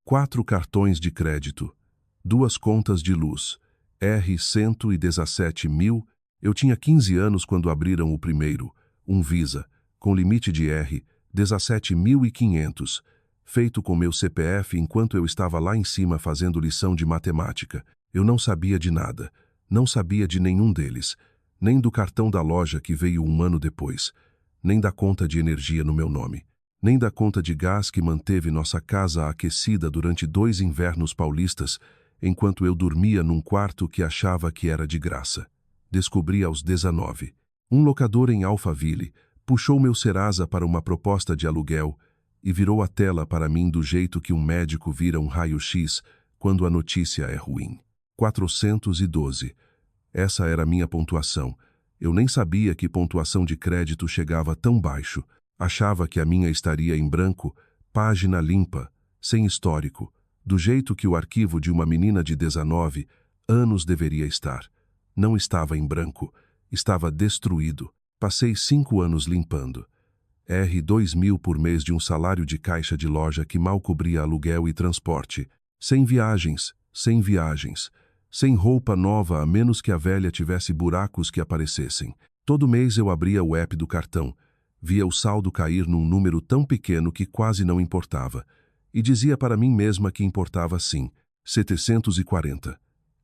4 cartões de crédito, 2 contas de luz, R$ 117.000. Eu tinha 15 anos quando abriram o primeiro, um Visa, com limite de R$ 17.500, feito com meu CPF enquanto eu estava lá em cima fazendo lição de matemática. Eu não sabia de nada, não sabia de nenhum deles, nem do cartão da loja que veio um ano depois, nem da conta de energia no meu nome, nem da conta de gás que manteve nossa casa aquecida durante 2 invernos paulistas, enquanto eu dormia num quarto que achava que era de graça. Descobri aos 19. Um locador em Alphaville puxou meu Serasa para uma proposta de aluguel e virou a tela para mim do jeito que um médico vira um raio-x quando a notícia é ruim. 412. Essa era a minha pontuação. Eu nem sabia que pontuação de crédito chegava tão baixo. Achava que a minha estaria em branco, página limpa, sem histórico, do jeito que o arquivo de uma menina de 19 anos deveria estar. Não estava em branco, estava destruído. Passei 5 anos limpando. R$ 2.000 por mês de um salário de caixa de loja que mal cobria aluguel e transporte. Sem viagens, sem roupa nova a menos que a velha tivesse buracos que aparecessem. Todo mês eu abria o app do cartão, via o saldo cair num número tão pequeno que quase não importava, e dizia para mim mesma que importava sim, 740.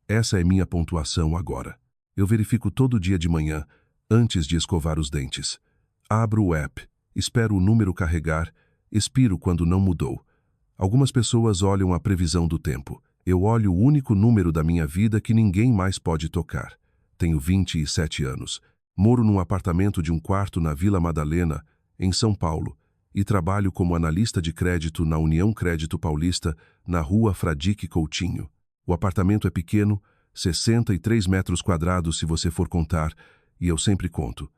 Essa é minha pontuação agora. Eu verifico todo dia de manhã, antes de escovar os dentes. Abro o app, espero o número carregar, expiro quando não mudou. Algumas pessoas olham a previsão do tempo. Eu olho o único número da minha vida que ninguém mais pode tocar. Tenho 27 anos. Moro num apartamento de um quarto na Vila Madalena, em São Paulo, e trabalho como analista de crédito na União Crédito Paulista, na Rua Fradique Coutinho. O apartamento é pequeno, 63 metros quadrados se você for contar, e eu sempre conto.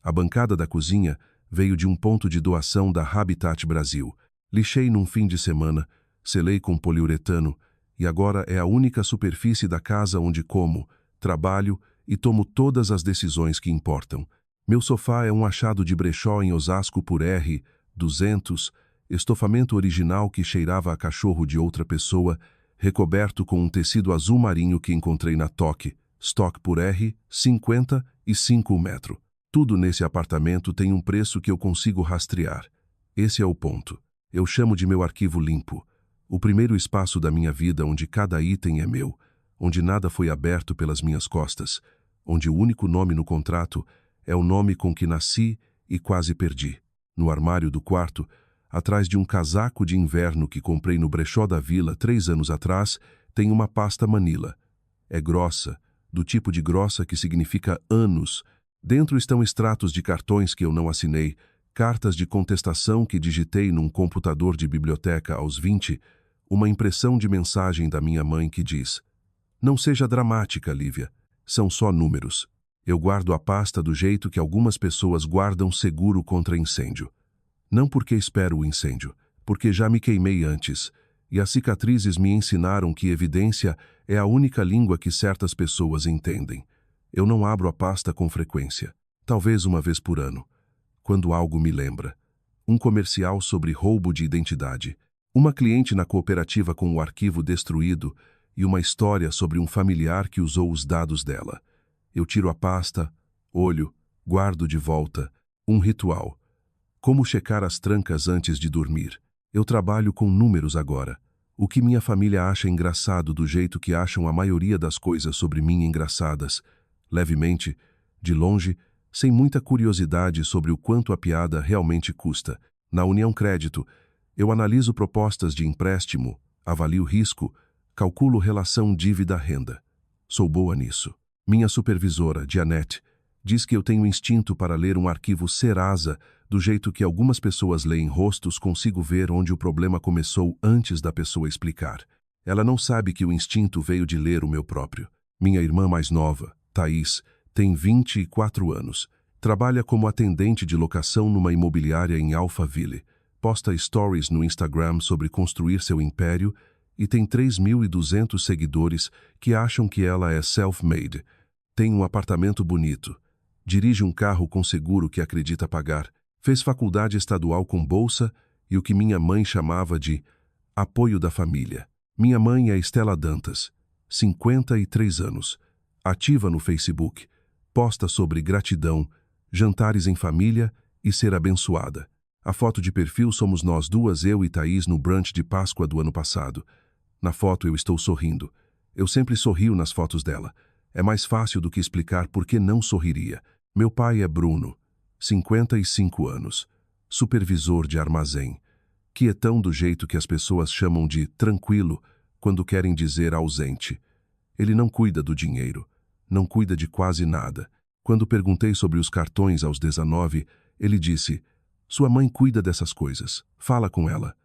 A bancada da cozinha veio de um ponto de doação da Habitat Brasil. Lixei num fim de semana, selei com poliuretano, e agora é a única superfície da casa onde como, trabalho e tomo todas as decisões que importam. Meu sofá é um achado de brechó em Osasco por R$ 200, estofamento original que cheirava a cachorro de outra pessoa, recoberto com um tecido azul marinho que encontrei na Stock por R$ 55 o metro. Tudo nesse apartamento tem um preço que eu consigo rastrear. Esse é o ponto. Eu chamo de meu arquivo limpo. O primeiro espaço da minha vida onde cada item é meu, onde nada foi aberto pelas minhas costas, onde o único nome no contrato é o nome com que nasci e quase perdi. No armário do quarto, atrás de um casaco de inverno que comprei no brechó da vila 3 anos atrás, tem uma pasta Manila. É grossa, do tipo de grossa que significa anos. Dentro estão extratos de cartões que eu não assinei, cartas de contestação que digitei num computador de biblioteca aos 20, uma impressão de mensagem da minha mãe que diz: "Não seja dramática, Lívia. São só números." Eu guardo a pasta do jeito que algumas pessoas guardam seguro contra incêndio. Não porque espero o incêndio, porque já me queimei antes, e as cicatrizes me ensinaram que evidência é a única língua que certas pessoas entendem. Eu não abro a pasta com frequência, talvez uma vez por ano, quando algo me lembra. Um comercial sobre roubo de identidade, uma cliente na cooperativa com o arquivo destruído e uma história sobre um familiar que usou os dados dela. Eu tiro a pasta, olho, guardo de volta. Um ritual. Como checar as trancas antes de dormir. Eu trabalho com números agora. O que minha família acha engraçado do jeito que acham a maioria das coisas sobre mim engraçadas. Levemente, de longe, sem muita curiosidade sobre o quanto a piada realmente custa. Na União Crédito, eu analiso propostas de empréstimo, avalio risco, calculo relação dívida-renda. Sou boa nisso. Minha supervisora, Janete, diz que eu tenho instinto para ler um arquivo Serasa, do jeito que algumas pessoas leem rostos, consigo ver onde o problema começou antes da pessoa explicar. Ela não sabe que o instinto veio de ler o meu próprio. Minha irmã mais nova, Thaís, tem 24 anos. Trabalha como atendente de locação numa imobiliária em Alphaville. Posta stories no Instagram sobre construir seu império e tem 3.200 seguidores que acham que ela é self-made. Tem um apartamento bonito. Dirige um carro com seguro que acredita pagar. Fez faculdade estadual com bolsa e o que minha mãe chamava de Apoio da família. Minha mãe é Estela Dantas, 53 anos, ativa no Facebook, posta sobre gratidão, jantares em família e ser abençoada. A foto de perfil somos nós duas, eu e Thaís, no brunch de Páscoa do ano passado. Na foto eu estou sorrindo. Eu sempre sorrio nas fotos dela. É mais fácil do que explicar por que não sorriria. Meu pai é Bruno, 55 anos, supervisor de armazém. Quietão do jeito que as pessoas chamam de tranquilo quando querem dizer ausente. Ele não cuida do dinheiro, não cuida de quase nada. Quando perguntei sobre os cartões aos 19, ele disse: "Sua mãe cuida dessas coisas, fala com ela."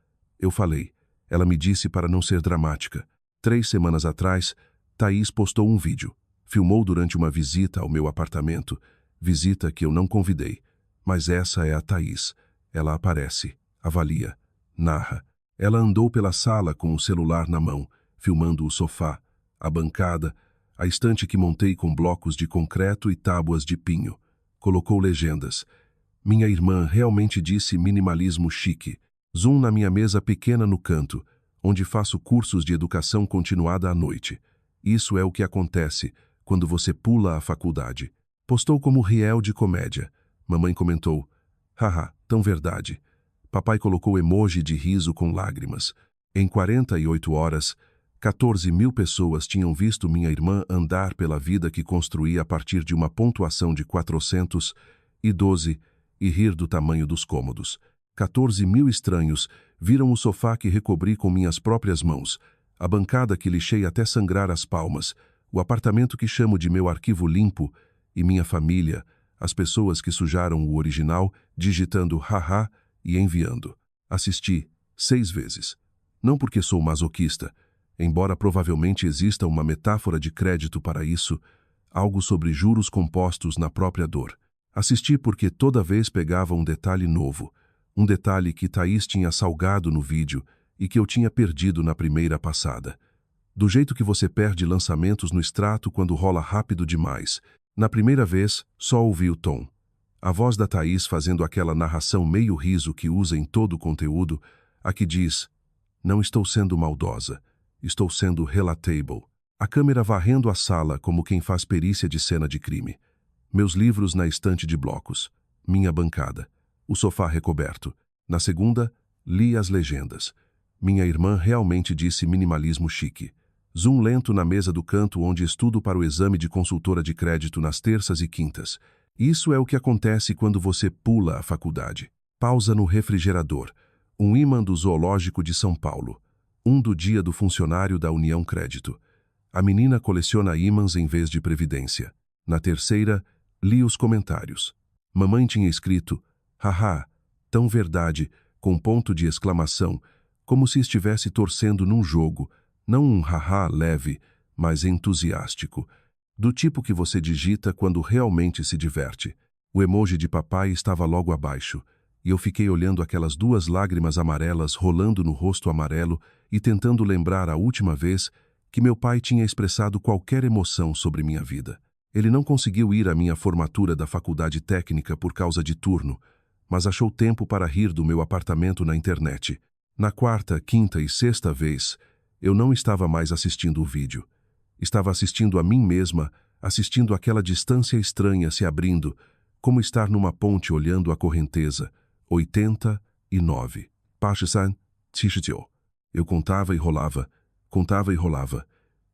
Eu falei. Ela me disse para não ser dramática. 3 semanas atrás, Thaís postou um vídeo. Filmou durante uma visita ao meu apartamento, visita que eu não convidei. Mas essa é a Thaís. Ela aparece, avalia, narra. Ela andou pela sala com o celular na mão, filmando o sofá, a bancada, a estante que montei com blocos de concreto e tábuas de pinho. Colocou legendas. Minha irmã realmente disse minimalismo chique. Zoom na minha mesa pequena no canto, onde faço cursos de educação continuada à noite. Isso é o que acontece quando você pula a faculdade. Postou como riel de comédia. Mamãe comentou: "Haha, tão verdade." Papai colocou emoji de riso com lágrimas. Em 48 horas, 14.000 pessoas tinham visto minha irmã andar pela vida que construí a partir de uma pontuação de 412 e rir do tamanho dos cômodos. 14.000 estranhos viram o sofá que recobri com minhas próprias mãos, a bancada que lixei até sangrar as palmas, o apartamento que chamo de meu arquivo limpo e minha família, as pessoas que sujaram o original, digitando haha e enviando. Assisti 6 vezes. Não porque sou masoquista, embora provavelmente exista uma metáfora de crédito para isso, algo sobre juros compostos na própria dor. Assisti porque toda vez pegava um detalhe novo, um detalhe que Thaís tinha salgado no vídeo e que eu tinha perdido na primeira passada. Do jeito que você perde lançamentos no extrato quando rola rápido demais. Na primeira vez, só ouvi o tom. A voz da Thaís fazendo aquela narração meio riso que usa em todo o conteúdo, a que diz: "Não estou sendo maldosa, estou sendo relatable." A câmera varrendo a sala como quem faz perícia de cena de crime. Meus livros na estante de blocos. Minha bancada. O sofá recoberto. Na segunda, li as legendas. Minha irmã realmente disse minimalismo chique. Zoom lento na mesa do canto onde estudo para o exame de consultora de crédito nas terças e quintas. Isso é o que acontece quando você pula a faculdade. Pausa no refrigerador. Um ímã do Zoológico de São Paulo. Um do dia do funcionário da União Crédito. A menina coleciona ímãs em vez de previdência. Na terceira, li os comentários. Mamãe tinha escrito: "Haha, tão verdade", com ponto de exclamação, como se estivesse torcendo num jogo, não um haha leve, mas entusiástico, do tipo que você digita quando realmente se diverte. O emoji de papai estava logo abaixo, e eu fiquei olhando aquelas 2 lágrimas amarelas rolando no rosto amarelo e tentando lembrar a última vez que meu pai tinha expressado qualquer emoção sobre minha vida. Ele não conseguiu ir à minha formatura da faculdade técnica por causa de turno, mas achou tempo para rir do meu apartamento na internet. Na quarta, quinta e sexta vez, eu não estava mais assistindo o vídeo. Estava assistindo a mim mesma, assistindo aquela distância estranha se abrindo, como estar numa ponte olhando a correnteza. 89. Pashisan, Tishitio. Eu contava e rolava,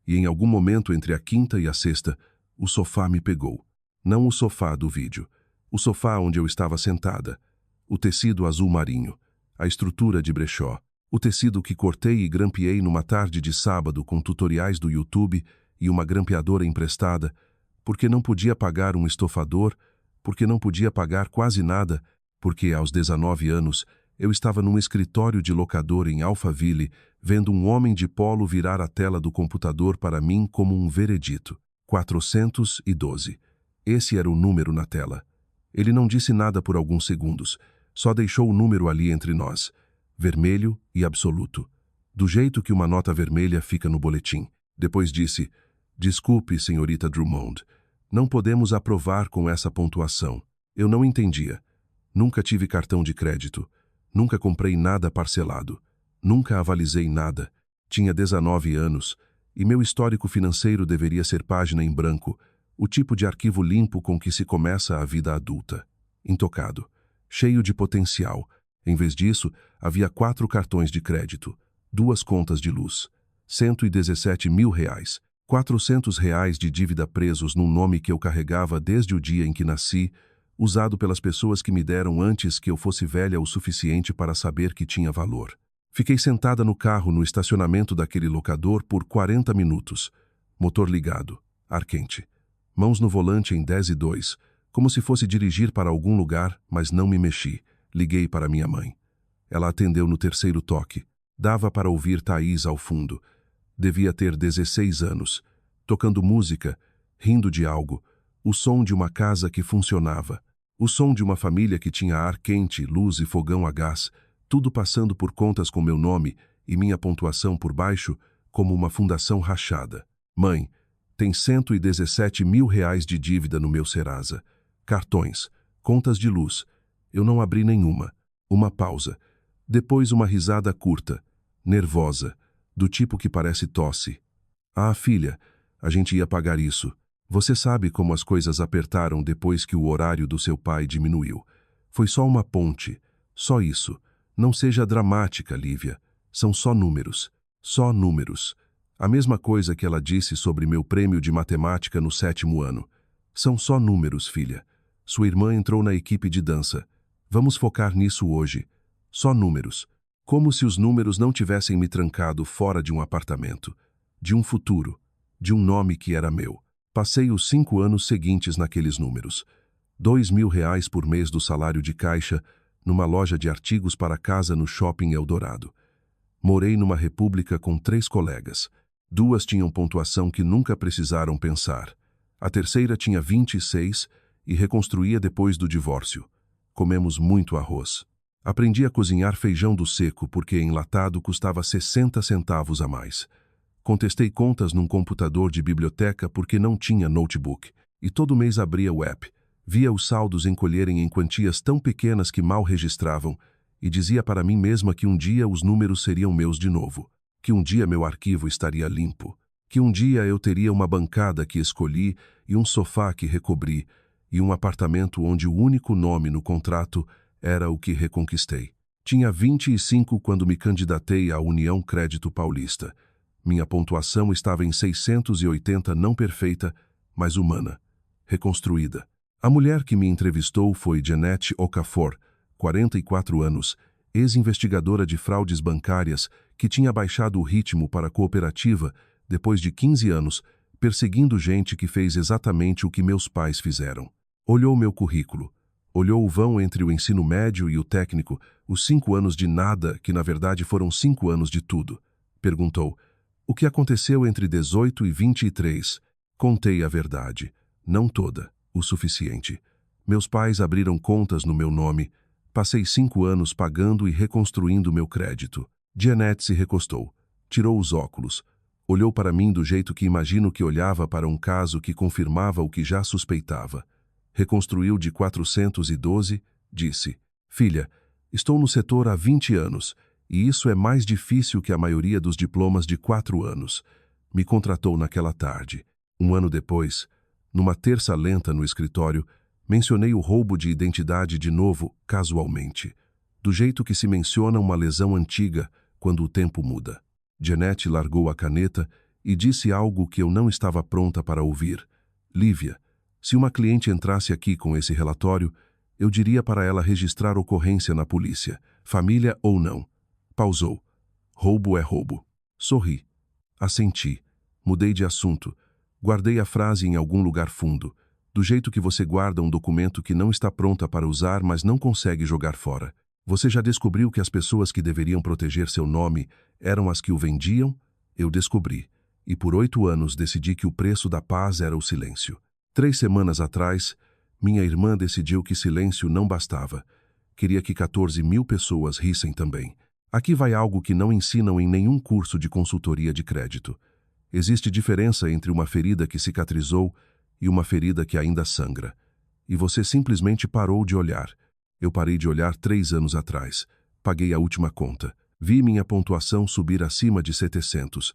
e em algum momento entre a quinta e a sexta, o sofá me pegou. Não o sofá do vídeo, o sofá onde eu estava sentada. O tecido azul marinho, a estrutura de brechó, o tecido que cortei e grampeei numa tarde de sábado com tutoriais do YouTube e uma grampeadora emprestada, porque não podia pagar um estofador, porque não podia pagar quase nada, porque aos 19 anos eu estava num escritório de locador em Alphaville, vendo um homem de polo virar a tela do computador para mim como um veredito. 412. Esse era o número na tela. Ele não disse nada por alguns segundos, só deixou o número ali entre nós, vermelho e absoluto, do jeito que uma nota vermelha fica no boletim. Depois disse: "Desculpe, senhorita Drummond, não podemos aprovar com essa pontuação." Eu não entendia. Nunca tive cartão de crédito. Nunca comprei nada parcelado. Nunca avalizei nada. Tinha 19 anos, e meu histórico financeiro deveria ser página em branco, o tipo de arquivo limpo com que se começa a vida adulta. Intocado. Cheio de potencial. Em vez disso, havia 4 cartões de crédito, 2 contas de luz, R$ 117.000, R$ 400 de dívida presos num nome que eu carregava desde o dia em que nasci, usado pelas pessoas que me deram antes que eu fosse velha o suficiente para saber que tinha valor. Fiquei sentada no carro no estacionamento daquele locador por 40 minutos. Motor ligado, ar quente. Mãos no volante em 10 e 2, como se fosse dirigir para algum lugar, mas não me mexi. Liguei para minha mãe. Ela atendeu no terceiro toque. Dava para ouvir Thaís ao fundo. Devia ter 16 anos. Tocando música, rindo de algo. O som de uma casa que funcionava. O som de uma família que tinha ar quente, luz e fogão a gás. Tudo passando por contas com meu nome e minha pontuação por baixo, como uma fundação rachada. Mãe, tem R$ 117.000 de dívida no meu Serasa. Cartões, contas de luz. Eu não abri nenhuma. Uma pausa. Depois uma risada curta, nervosa, do tipo que parece tosse. Ah, filha, a gente ia pagar isso. Você sabe como as coisas apertaram depois que o horário do seu pai diminuiu. Foi só uma ponte. Só isso. Não seja dramática, Lívia. São só números. Só números. A mesma coisa que ela disse sobre meu prêmio de matemática no 7º ano. São só números, filha. Sua irmã entrou na equipe de dança. Vamos focar nisso hoje. Só números. Como se os números não tivessem me trancado fora de um apartamento. De um futuro. De um nome que era meu. Passei os 5 anos seguintes naqueles números. R$ 2.000 por mês do salário de caixa, numa loja de artigos para casa no Shopping Eldorado. Morei numa república com 3 colegas. 2 tinham pontuação que nunca precisaram pensar. A terceira tinha 26 e reconstruía depois do divórcio. Comemos muito arroz. Aprendi a cozinhar feijão do seco porque enlatado custava 60 centavos a mais. Contestei contas num computador de biblioteca porque não tinha notebook. E todo mês abria o app. Via os saldos encolherem em quantias tão pequenas que mal registravam e dizia para mim mesma que um dia os números seriam meus de novo, que um dia meu arquivo estaria limpo, que um dia eu teria uma bancada que escolhi e um sofá que recobri e um apartamento onde o único nome no contrato era o que reconquistei. Tinha 25 quando me candidatei à União Crédito Paulista. Minha pontuação estava em 680, não perfeita, mas humana, reconstruída. A mulher que me entrevistou foi Janete Okafor, 44 anos, ex-investigadora de fraudes bancárias que tinha baixado o ritmo para a cooperativa depois de 15 anos, perseguindo gente que fez exatamente o que meus pais fizeram. Olhou meu currículo. Olhou o vão entre o ensino médio e o técnico, os 5 anos de nada, que na verdade foram 5 anos de tudo. Perguntou, o que aconteceu entre 18 e 23? Contei a verdade. Não toda. O suficiente. Meus pais abriram contas no meu nome. Passei 5 anos pagando e reconstruindo meu crédito. Janete se recostou. Tirou os óculos. Olhou para mim do jeito que imagino que olhava para um caso que confirmava o que já suspeitava. Reconstruiu de 412, disse, filha, estou no setor há 20 anos, e isso é mais difícil que a maioria dos diplomas de 4 anos. Me contratou naquela tarde. 1 ano depois, numa terça lenta no escritório, mencionei o roubo de identidade de novo, casualmente, do jeito que se menciona uma lesão antiga quando o tempo muda. Janete largou a caneta e disse algo que eu não estava pronta para ouvir. Lívia, se uma cliente entrasse aqui com esse relatório, eu diria para ela registrar ocorrência na polícia, família ou não. Pausou. Roubo é roubo. Sorri. Assenti. Mudei de assunto. Guardei a frase em algum lugar fundo, do jeito que você guarda um documento que não está pronta para usar, mas não consegue jogar fora. Você já descobriu que as pessoas que deveriam proteger seu nome eram as que o vendiam? Eu descobri. E por 8 anos decidi que o preço da paz era o silêncio. 3 semanas atrás, minha irmã decidiu que silêncio não bastava. Queria que 14.000 pessoas rissem também. Aqui vai algo que não ensinam em nenhum curso de consultoria de crédito. Existe diferença entre uma ferida que cicatrizou e uma ferida que ainda sangra. E você simplesmente parou de olhar. Eu parei de olhar 3 anos atrás. Paguei a última conta. Vi minha pontuação subir acima de 700,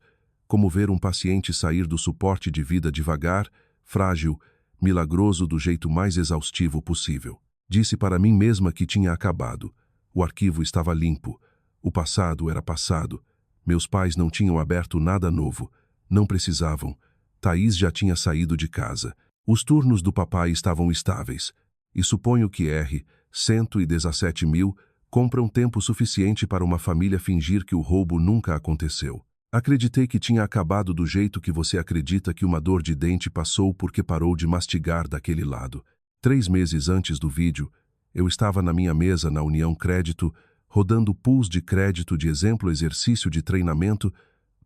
como ver um paciente sair do suporte de vida devagar, frágil, milagroso do jeito mais exaustivo possível. Disse para mim mesma que tinha acabado. O arquivo estava limpo. O passado era passado. Meus pais não tinham aberto nada novo. Não precisavam. Thaís já tinha saído de casa. Os turnos do papai estavam estáveis. E suponho que R. 117.000 compram tempo suficiente para uma família fingir que o roubo nunca aconteceu. Acreditei que tinha acabado do jeito que você acredita que uma dor de dente passou porque parou de mastigar daquele lado. 3 meses antes do vídeo, eu estava na minha mesa na União Crédito, rodando pools de crédito de exemplo exercício de treinamento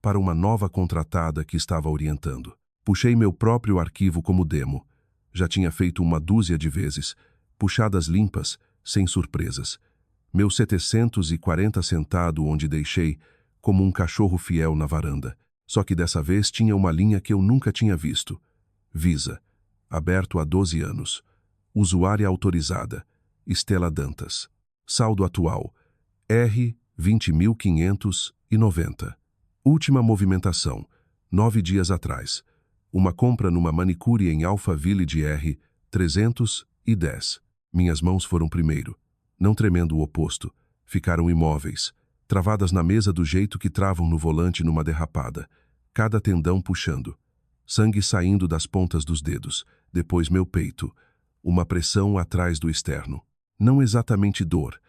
para uma nova contratada que estava orientando. Puxei meu próprio arquivo como demo. Já tinha feito uma dúzia de vezes, puxadas limpas, sem surpresas. Meu 740 sentado onde deixei, como um cachorro fiel na varanda. Só que dessa vez tinha uma linha que eu nunca tinha visto. Visa. Aberto há 12 anos. Usuária autorizada. Estela Dantas. Saldo atual. R. 20.590. Última movimentação. 9 dias atrás. Uma compra numa manicure em Alphaville de R. 310. Minhas mãos foram primeiro. Não tremendo o oposto. Ficaram imóveis. Travadas na mesa do jeito que travam no volante numa derrapada. Cada tendão puxando. Sangue saindo das pontas dos dedos. Depois meu peito. Uma pressão atrás do externo. Não exatamente dor,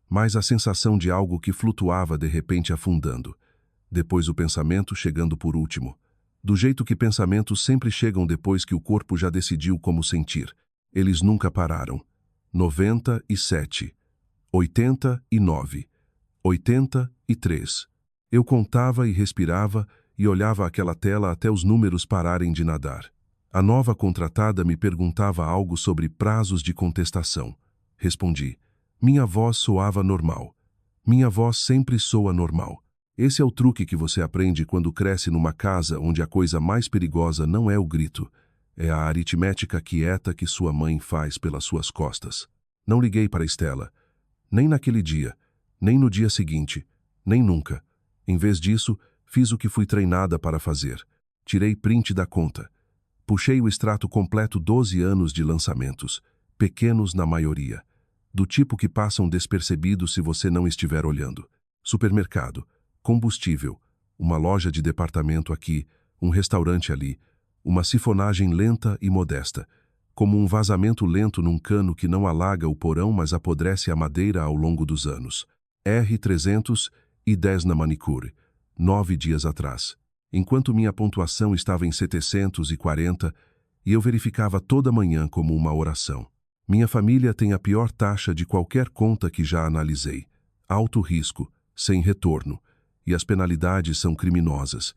mas a sensação de algo que flutuava de repente afundando. Depois o pensamento chegando por último. Do jeito que pensamentos sempre chegam depois que o corpo já decidiu como sentir. Eles nunca pararam. 97. 89. 83. Eu contava e respirava e olhava aquela tela até os números pararem de nadar. A nova contratada me perguntava algo sobre prazos de contestação. Respondi. Minha voz soava normal. Minha voz sempre soa normal. Esse é o truque que você aprende quando cresce numa casa onde a coisa mais perigosa não é o grito, é a aritmética quieta que sua mãe faz pelas suas costas. Não liguei para Estela. Nem naquele dia. Nem no dia seguinte, nem nunca. Em vez disso, fiz o que fui treinada para fazer. Tirei print da conta. Puxei o extrato completo 12 anos de lançamentos, pequenos na maioria. Do tipo que passam despercebidos se você não estiver olhando. Supermercado, combustível, uma loja de departamento aqui, um restaurante ali, uma sifonagem lenta e modesta, como um vazamento lento num cano que não alaga o porão mas apodrece a madeira ao longo dos anos. R. 310 na manicure, 9 dias atrás. Enquanto minha pontuação estava em 740, e eu verificava toda manhã como uma oração. Minha família tem a pior taxa de qualquer conta que já analisei. Alto risco, sem retorno, e as penalidades são criminosas.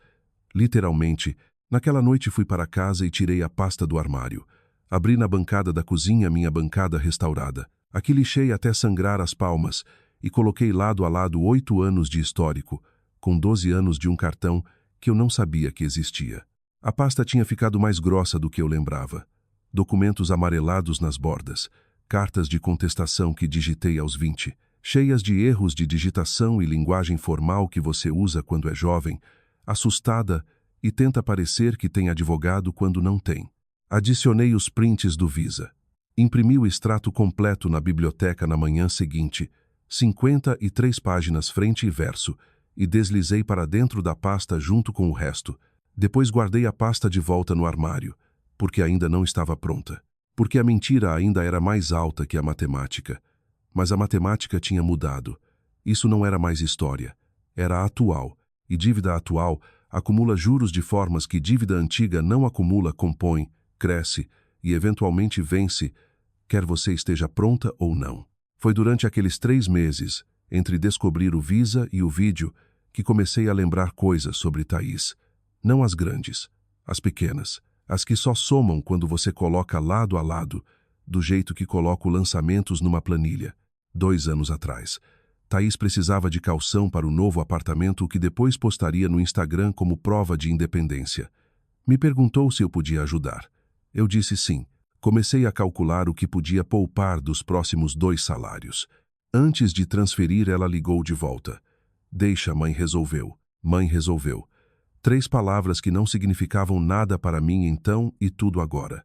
Literalmente, naquela noite fui para casa e tirei a pasta do armário. Abri na bancada da cozinha minha bancada restaurada. Aqui lixei até sangrar as palmas, e coloquei lado a lado 8 anos de histórico, com 12 anos de um cartão que eu não sabia que existia. A pasta tinha ficado mais grossa do que eu lembrava. Documentos amarelados nas bordas, cartas de contestação que digitei aos 20, cheias de erros de digitação e linguagem formal que você usa quando é jovem, assustada e tenta parecer que tem advogado quando não tem. Adicionei os prints do Visa. Imprimi o extrato completo na biblioteca na manhã seguinte, 53 páginas frente e verso, e deslizei para dentro da pasta junto com o resto. Depois guardei a pasta de volta no armário, porque ainda não estava pronta. Porque a mentira ainda era mais alta que a matemática. Mas a matemática tinha mudado. Isso não era mais história. Era atual. E dívida atual acumula juros de formas que dívida antiga não acumula, compõe, cresce e eventualmente vence, quer você esteja pronta ou não. Foi durante aqueles 3 meses, entre descobrir o Visa e o vídeo, que comecei a lembrar coisas sobre Thaís. Não as grandes, as pequenas, as que só somam quando você coloca lado a lado, do jeito que coloco lançamentos numa planilha. 2 anos atrás, Thaís precisava de calção para o novo apartamento que depois postaria no Instagram como prova de independência. Me perguntou se eu podia ajudar. Eu disse sim. Comecei a calcular o que podia poupar dos próximos 2 salários. Antes de transferir, ela ligou de volta. Deixa, mãe resolveu. Mãe resolveu. 3 palavras que não significavam nada para mim então e tudo agora.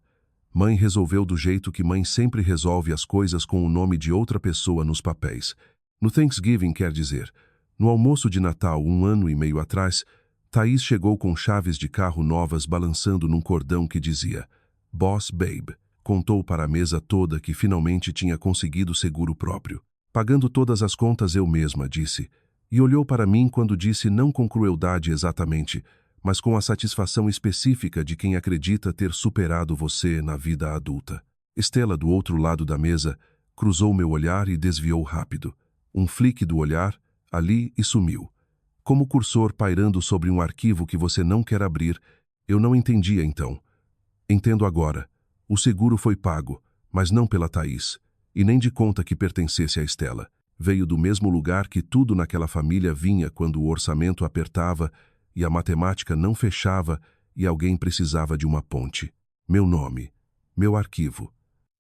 Mãe resolveu do jeito que mãe sempre resolve as coisas com o nome de outra pessoa nos papéis. No Thanksgiving, quer dizer. No almoço de Natal, 1 ano e meio atrás, Thaís chegou com chaves de carro novas balançando num cordão que dizia Boss Babe. Contou para a mesa toda que finalmente tinha conseguido seguro próprio. Pagando todas as contas eu mesma, disse. E olhou para mim quando disse não com crueldade exatamente, mas com a satisfação específica de quem acredita ter superado você na vida adulta. Estela, do outro lado da mesa, cruzou meu olhar e desviou rápido. Um flick do olhar, ali e sumiu. Como cursor pairando sobre um arquivo que você não quer abrir, eu não entendia então. Entendo agora. O seguro foi pago, mas não pela Thaís, e nem de conta que pertencesse a Estela. Veio do mesmo lugar que tudo naquela família vinha quando o orçamento apertava e a matemática não fechava e alguém precisava de uma ponte. Meu nome, meu arquivo,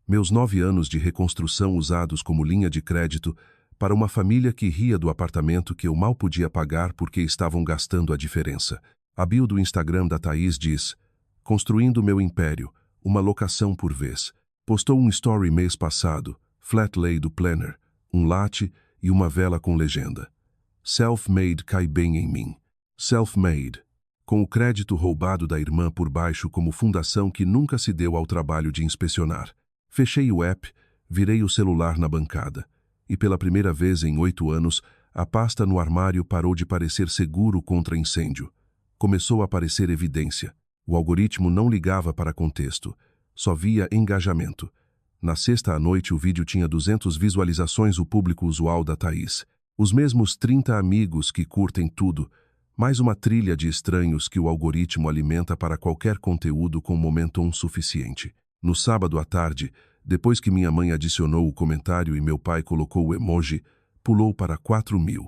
meus 9 anos de reconstrução usados como linha de crédito para uma família que ria do apartamento que eu mal podia pagar porque estavam gastando a diferença. A bio do Instagram da Thaís diz, construindo meu império, uma locação por vez. Postou um story mês passado, flat lay do planner, um latte e uma vela com legenda. Self-made cai bem em mim. Self-made. Com o crédito roubado da irmã por baixo como fundação que nunca se deu ao trabalho de inspecionar. Fechei o app, virei o celular na bancada. E pela primeira vez em 8 anos, a pasta no armário parou de parecer seguro contra incêndio. Começou a aparecer evidência. O algoritmo não ligava para contexto. Só via engajamento. Na sexta à noite o vídeo tinha 200 visualizações, o público usual da Thaís. Os mesmos 30 amigos que curtem tudo, mais uma trilha de estranhos que o algoritmo alimenta para qualquer conteúdo com momentum suficiente. No sábado à tarde, depois que minha mãe adicionou o comentário e meu pai colocou o emoji, pulou para 4.000.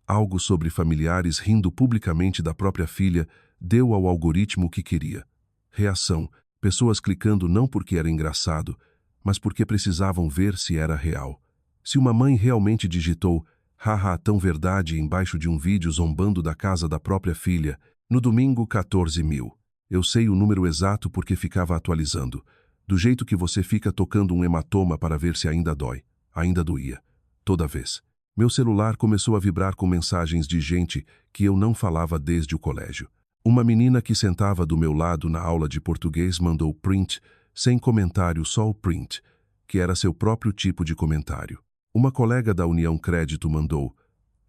Algo sobre familiares rindo publicamente da própria filha deu ao algoritmo o que queria. Reação, pessoas clicando não porque era engraçado, mas porque precisavam ver se era real. Se uma mãe realmente digitou haha, tão verdade embaixo de um vídeo zombando da casa da própria filha, no domingo 14.000. Eu sei o número exato porque ficava atualizando. Do jeito que você fica tocando um hematoma para ver se ainda dói. Ainda doía. Toda vez. Meu celular começou a vibrar com mensagens de gente que eu não falava desde o colégio. Uma menina que sentava do meu lado na aula de português mandou print, sem comentário, só o print, que era seu próprio tipo de comentário. Uma colega da União Crédito mandou,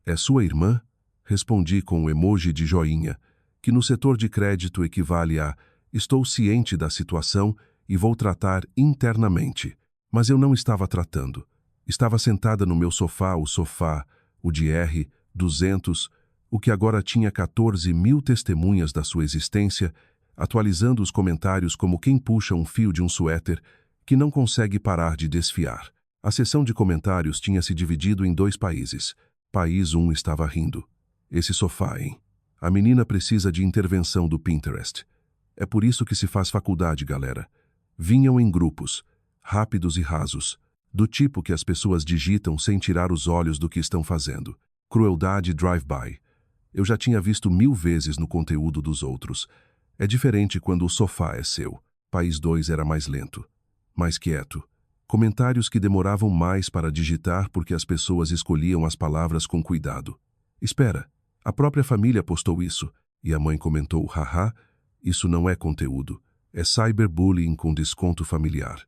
é sua irmã? Respondi com um emoji de joinha, que no setor de crédito equivale a estou ciente da situação e vou tratar internamente. Mas eu não estava tratando. Estava sentada no meu sofá, o de R200, o que agora tinha 14.000 testemunhas da sua existência, atualizando os comentários como quem puxa um fio de um suéter que não consegue parar de desfiar. A seção de comentários tinha se dividido em 2 países. País 1 estava rindo. Esse sofá, hein? A menina precisa de intervenção do Pinterest. É por isso que se faz faculdade, galera. Vinham em grupos, rápidos e rasos, do tipo que as pessoas digitam sem tirar os olhos do que estão fazendo. Crueldade drive-by. Eu já tinha visto 1000 vezes no conteúdo dos outros. É diferente quando o sofá é seu. País 2 era mais lento, mais quieto. Comentários que demoravam mais para digitar porque as pessoas escolhiam as palavras com cuidado. Espera, a própria família postou isso. E a mãe comentou, haha, isso não é conteúdo. É cyberbullying com desconto familiar.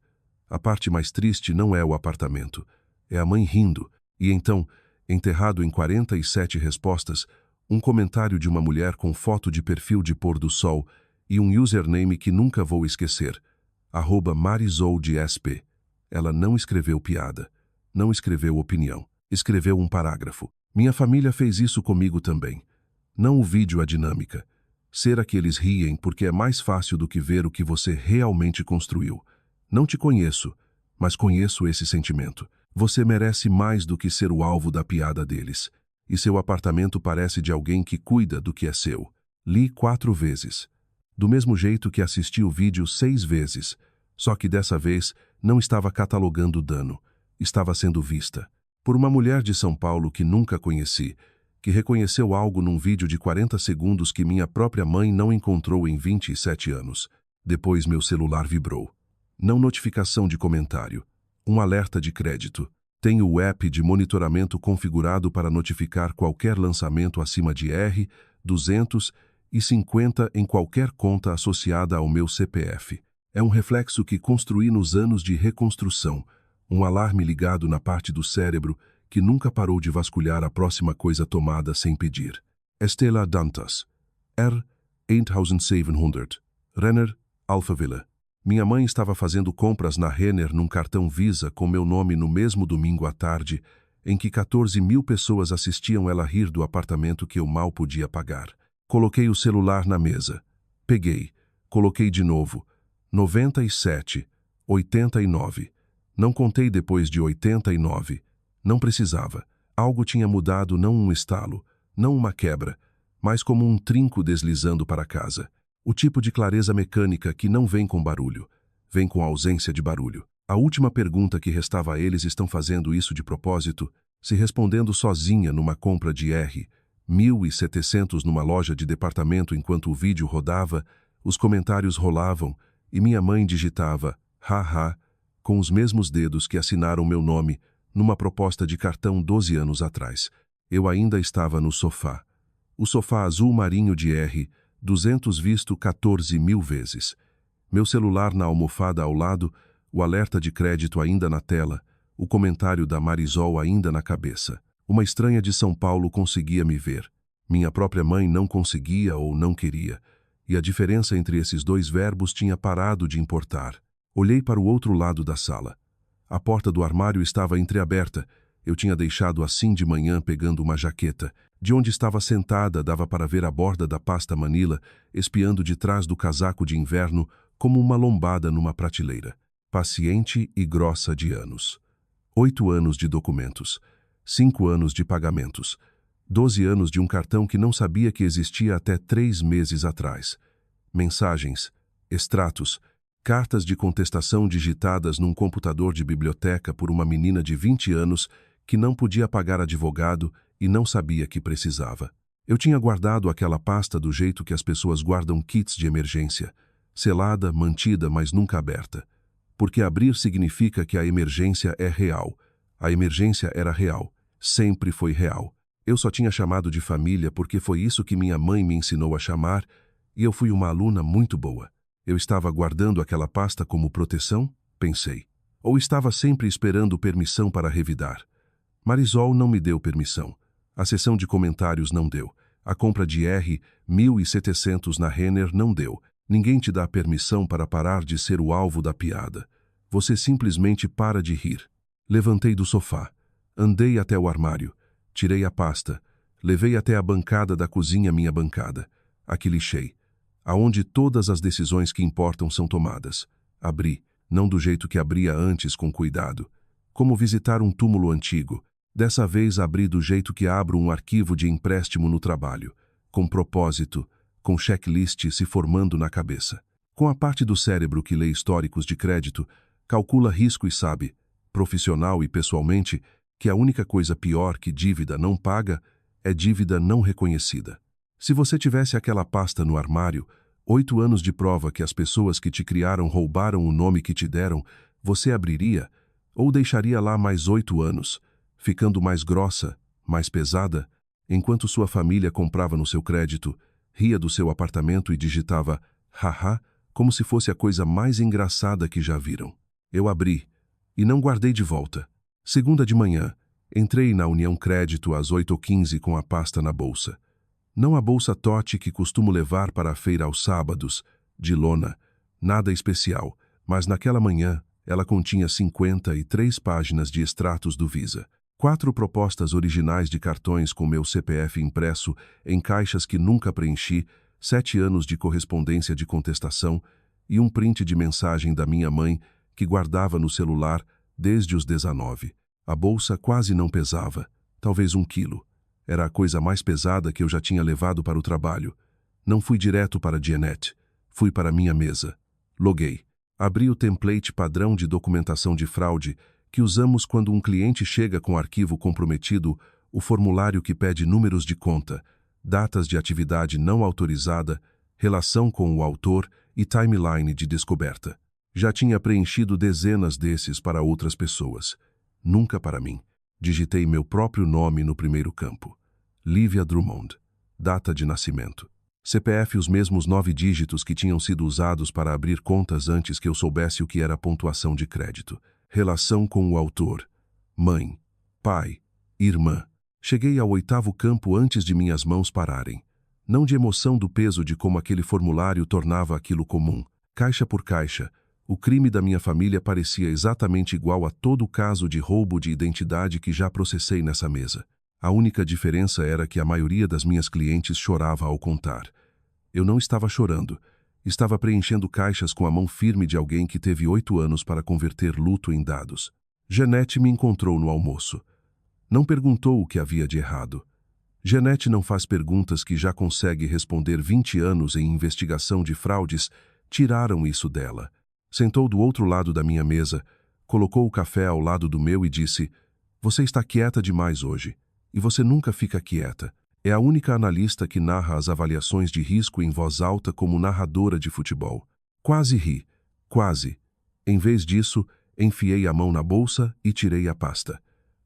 A parte mais triste não é o apartamento. É a mãe rindo. E então, enterrado em 47 respostas, um comentário de uma mulher com foto de perfil de pôr do sol e um username que nunca vou esquecer, @marisoldesp. Ela não escreveu piada, não escreveu opinião, escreveu um parágrafo. Minha família fez isso comigo também. Não o vídeo, a dinâmica. Ser aqueles riem porque é mais fácil do que ver o que você realmente construiu. Não te conheço, mas conheço esse sentimento. Você merece mais do que ser o alvo da piada deles. E seu apartamento parece de alguém que cuida do que é seu. Li 4 vezes. Do mesmo jeito que assisti o vídeo 6 vezes. Só que dessa vez não estava catalogando o dano. Estava sendo vista. Por uma mulher de São Paulo que nunca conheci, que reconheceu algo num vídeo de 40 segundos que minha própria mãe não encontrou em 27 anos. Depois meu celular vibrou. Não notificação de comentário. Um alerta de crédito. Tenho o app de monitoramento configurado para notificar qualquer lançamento acima de R$ 250 em qualquer conta associada ao meu CPF. É um reflexo que construí nos anos de reconstrução. Um alarme ligado na parte do cérebro que nunca parou de vasculhar a próxima coisa tomada sem pedir. Estela Dantas. R. 8700. Renner, Alphaville. Minha mãe estava fazendo compras na Renner num cartão Visa com meu nome no mesmo domingo à tarde, em que 14.000 pessoas assistiam ela rir do apartamento que eu mal podia pagar. Coloquei o celular na mesa. Peguei. Coloquei de novo. 97. 89. Não contei depois de 89. Não precisava. Algo tinha mudado, não um estalo, não uma quebra, mas como um trinco deslizando para casa. O tipo de clareza mecânica que não vem com barulho, vem com ausência de barulho. A última pergunta que restava a eles: estão fazendo isso de propósito? Se respondendo sozinha numa compra de R$ 1.700 numa loja de departamento enquanto o vídeo rodava, os comentários rolavam e minha mãe digitava haha com os mesmos dedos que assinaram meu nome numa proposta de cartão 12 anos atrás. Eu ainda estava no sofá. O sofá azul marinho de R$ 200 visto 14.000 vezes. Meu celular na almofada ao lado, o alerta de crédito ainda na tela, o comentário da Marisol ainda na cabeça. Uma estranha de São Paulo conseguia me ver. Minha própria mãe não conseguia ou não queria. E a diferença entre esses dois verbos tinha parado de importar. Olhei para o outro lado da sala. A porta do armário estava entreaberta. Eu tinha deixado assim de manhã pegando uma jaqueta. De onde estava sentada dava para ver a borda da pasta Manila, espiando de trás do casaco de inverno como uma lombada numa prateleira. Paciente e grossa de anos. 8 anos de documentos. 5 anos de pagamentos. 12 anos de um cartão que não sabia que existia até 3 meses atrás. Mensagens, extratos, cartas de contestação digitadas num computador de biblioteca por uma menina de 20 anos que não podia pagar advogado e não sabia que precisava. Eu tinha guardado aquela pasta do jeito que as pessoas guardam kits de emergência, selada, mantida, mas nunca aberta. Porque abrir significa que a emergência é real. A emergência era real. Sempre foi real. Eu só tinha chamado de família porque foi isso que minha mãe me ensinou a chamar, e eu fui uma aluna muito boa. Eu estava guardando aquela pasta como proteção? Pensei. Ou estava sempre esperando permissão para revidar? Marisol não me deu permissão. A sessão de comentários não deu. A compra de R$ 1.700 na Renner não deu. Ninguém te dá permissão para parar de ser o alvo da piada. Você simplesmente para de rir. Levantei do sofá. Andei até o armário. Tirei a pasta. Levei até a bancada da cozinha, minha bancada. Aqui lixei. Aonde todas as decisões que importam são tomadas. Abri, não do jeito que abria antes, com cuidado. Como visitar um túmulo antigo. Dessa vez abri do jeito que abro um arquivo de empréstimo no trabalho. Com propósito, com checklist se formando na cabeça. Com a parte do cérebro que lê históricos de crédito, calcula risco e sabe, profissional e pessoalmente, que a única coisa pior que dívida não paga é dívida não reconhecida. Se você tivesse aquela pasta no armário, 8 anos de prova que as pessoas que te criaram roubaram o nome que te deram, você abriria ou deixaria lá mais 8 anos, ficando mais grossa, mais pesada, enquanto sua família comprava no seu crédito, ria do seu apartamento e digitava haha, como se fosse a coisa mais engraçada que já viram. Eu abri e não guardei de volta. Segunda de manhã, entrei na União Crédito às 8h15 com a pasta na bolsa. Não a bolsa Tote que costumo levar para a feira aos sábados, de lona, nada especial, mas naquela manhã ela continha 53 páginas de extratos do Visa, 4 propostas originais de cartões com meu CPF impresso em caixas que nunca preenchi, 7 anos de correspondência de contestação e um print de mensagem da minha mãe que guardava no celular desde os 19. A bolsa quase não pesava, talvez 1 quilo. Era a coisa mais pesada que eu já tinha levado para o trabalho. Não fui direto para a Jeanette. Fui para minha mesa. Loguei. Abri o template padrão de documentação de fraude que usamos quando um cliente chega com arquivo comprometido o formulário que pede números de conta, datas de atividade não autorizada, relação com o autor e timeline de descoberta. Já tinha preenchido dezenas desses para outras pessoas. Nunca para mim. Digitei meu próprio nome no primeiro campo. Lívia Drummond. Data de nascimento. CPF os mesmos 9 dígitos que tinham sido usados para abrir contas antes que eu soubesse o que era pontuação de crédito. Relação com o autor. Mãe. Pai. Irmã. Cheguei ao 8º campo antes de minhas mãos pararem. Não de emoção do peso de como aquele formulário tornava aquilo comum. Caixa por caixa, o crime da minha família parecia exatamente igual a todo o caso de roubo de identidade que já processei nessa mesa. A única diferença era que a maioria das minhas clientes chorava ao contar. Eu não estava chorando. Estava preenchendo caixas com a mão firme de alguém que teve 8 anos para converter luto em dados. Jeanette me encontrou no almoço. Não perguntou o que havia de errado. Jeanette não faz perguntas que já consegue responder 20 anos em investigação de fraudes. Tiraram isso dela. Sentou do outro lado da minha mesa, colocou o café ao lado do meu e disse: "Você está quieta demais hoje. E você nunca fica quieta. É a única analista que narra as avaliações de risco em voz alta como narradora de futebol." Quase ri. Quase. Em vez disso, enfiei a mão na bolsa e tirei a pasta.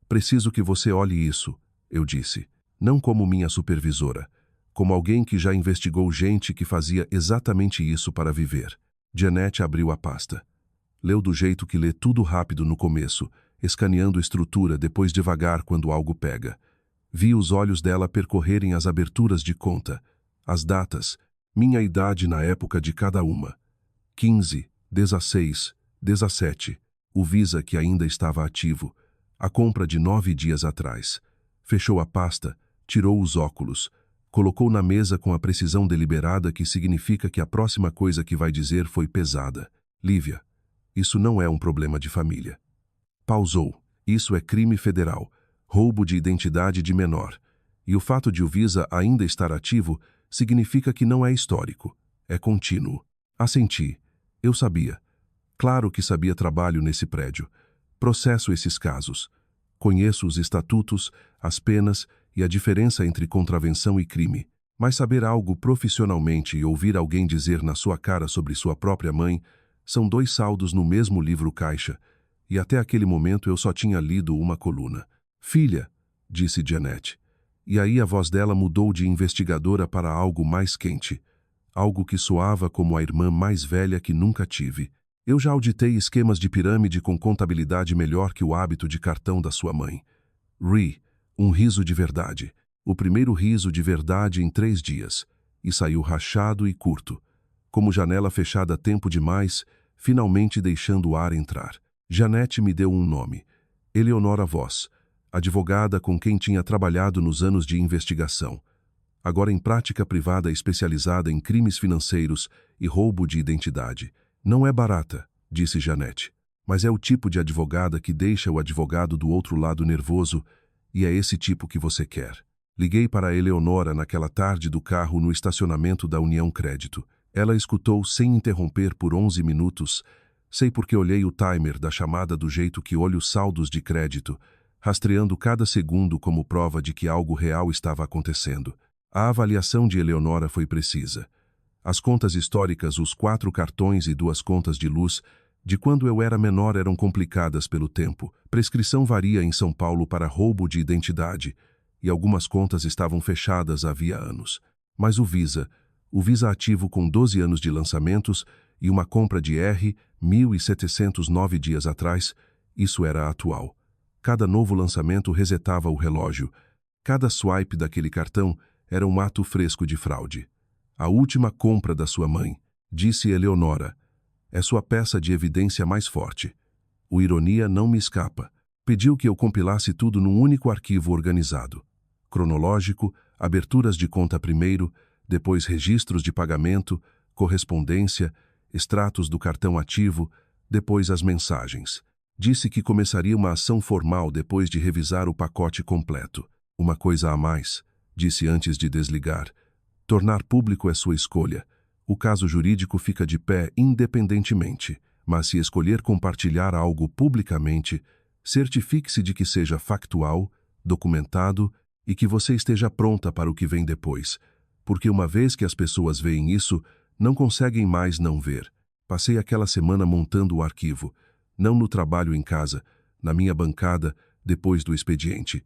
"Preciso que você olhe isso", eu disse. Não como minha supervisora, como alguém que já investigou gente que fazia exatamente isso para viver. Jeanette abriu a pasta. Leu do jeito que lê tudo rápido no começo, escaneando estrutura, depois devagar quando algo pega. Vi os olhos dela percorrerem as aberturas de conta, as datas, minha idade na época de cada uma. 15, 16, 17, o Visa que ainda estava ativo, a compra de 9 dias atrás. Fechou a pasta, tirou os óculos, colocou na mesa com a precisão deliberada que significa que a próxima coisa que vai dizer foi pesada. "Lívia, isso não é um problema de família." Pausou. "Isso é crime federal, roubo de identidade de menor. E o fato de o Visa ainda estar ativo significa que não é histórico, é contínuo." Assenti. Eu sabia. Claro que sabia trabalho nesse prédio. Processo esses casos. Conheço os estatutos, as penas e a diferença entre contravenção e crime. Mas saber algo profissionalmente e ouvir alguém dizer na sua cara sobre sua própria mãe são 2 saldos no mesmo livro caixa, e até aquele momento eu só tinha lido uma coluna. "Filha", disse Jeanette. E aí a voz dela mudou de investigadora para algo mais quente. Algo que soava como a irmã mais velha que nunca tive. "Eu já auditei esquemas de pirâmide com contabilidade melhor que o hábito de cartão da sua mãe." Ri, um riso de verdade. O primeiro riso de verdade em 3 dias. E saiu rachado e curto. Como janela fechada tempo demais, finalmente deixando o ar entrar. Jeanette me deu um nome. Eleonora Voss, advogada com quem tinha trabalhado nos anos de investigação. Agora em prática privada especializada em crimes financeiros e roubo de identidade. "Não é barata", disse Jeanette, "mas é o tipo de advogada que deixa o advogado do outro lado nervoso, e é esse tipo que você quer." Liguei para a Eleonora naquela tarde do carro no estacionamento da União Crédito. Ela escutou sem interromper por 11 minutos. Sei porque olhei o timer da chamada do jeito que olho os saldos de crédito, rastreando cada segundo como prova de que algo real estava acontecendo. A avaliação de Eleonora foi precisa. As contas históricas, os 4 cartões e 2 contas de luz, de quando eu era menor eram complicadas pelo tempo. Prescrição varia em São Paulo para roubo de identidade, e algumas contas estavam fechadas havia anos. Mas o Visa ativo com 12 anos de lançamentos e uma compra de R$ 1.709 dias atrás, isso era atual. Cada novo lançamento resetava o relógio. Cada swipe daquele cartão era um ato fresco de fraude. "A última compra da sua mãe", disse Eleonora, "é sua peça de evidência mais forte." O ironia não me escapa. Pediu que eu compilasse tudo num único arquivo organizado. Cronológico, aberturas de conta primeiro, depois registros de pagamento, correspondência, extratos do cartão ativo, depois as mensagens. Disse que começaria uma ação formal depois de revisar o pacote completo. "Uma coisa a mais", disse antes de desligar. "Tornar público é sua escolha. O caso jurídico fica de pé independentemente, mas se escolher compartilhar algo publicamente, certifique-se de que seja factual, documentado e que você esteja pronta para o que vem depois. Porque uma vez que as pessoas veem isso, não conseguem mais não ver. Passei aquela semana montando o arquivo, não no trabalho em casa, na minha bancada, depois do expediente.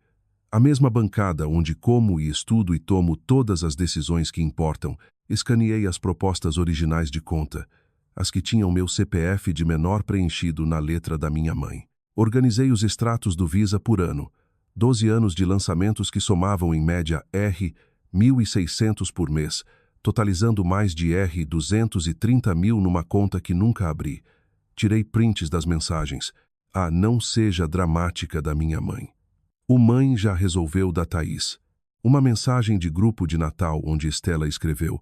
A mesma bancada onde como e estudo e tomo todas as decisões que importam. Escaneei as propostas originais de conta, as que tinham meu CPF de menor preenchido na letra da minha mãe. Organizei os extratos do Visa por ano, 12 anos de lançamentos que somavam em média R$ 1.600 por mês, totalizando mais de R$ 230.000 numa conta que nunca abri. Tirei prints das mensagens. A não seja dramática da minha mãe. O mãe já resolveu da Thaís. Uma mensagem de grupo de Natal onde Estela escreveu: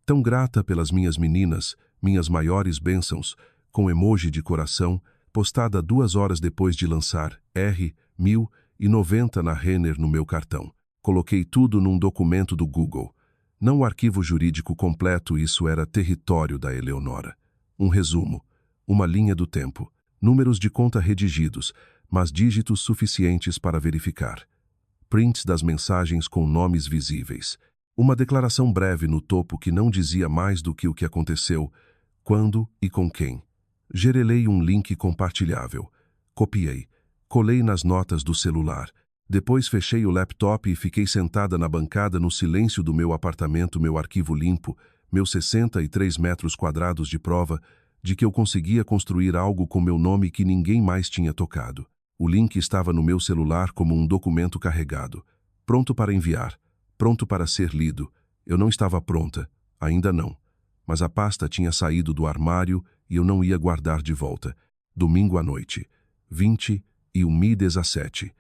tão grata pelas minhas meninas, minhas maiores bênçãos, com emoji de coração, postada 2 horas depois de lançar R$ 1.090 na Renner no meu cartão. Coloquei tudo num documento do Google. Não o arquivo jurídico completo, isso era território da Eleonora. Um resumo, uma linha do tempo, números de conta redigidos, mas dígitos suficientes para verificar. Prints das mensagens com nomes visíveis. Uma declaração breve no topo que não dizia mais do que o que aconteceu, quando e com quem. Gerelei um link compartilhável. Copiei. Colei nas notas do celular. Depois fechei o laptop e fiquei sentada na bancada no silêncio do meu apartamento, meu arquivo limpo, meus 63 metros quadrados de prova de que eu conseguia construir algo com meu nome que ninguém mais tinha tocado. O link estava no meu celular como um documento carregado, pronto para enviar, pronto para ser lido. Eu não estava pronta, ainda não. Mas a pasta tinha saído do armário e eu não ia guardar de volta. Domingo à noite, 21h17.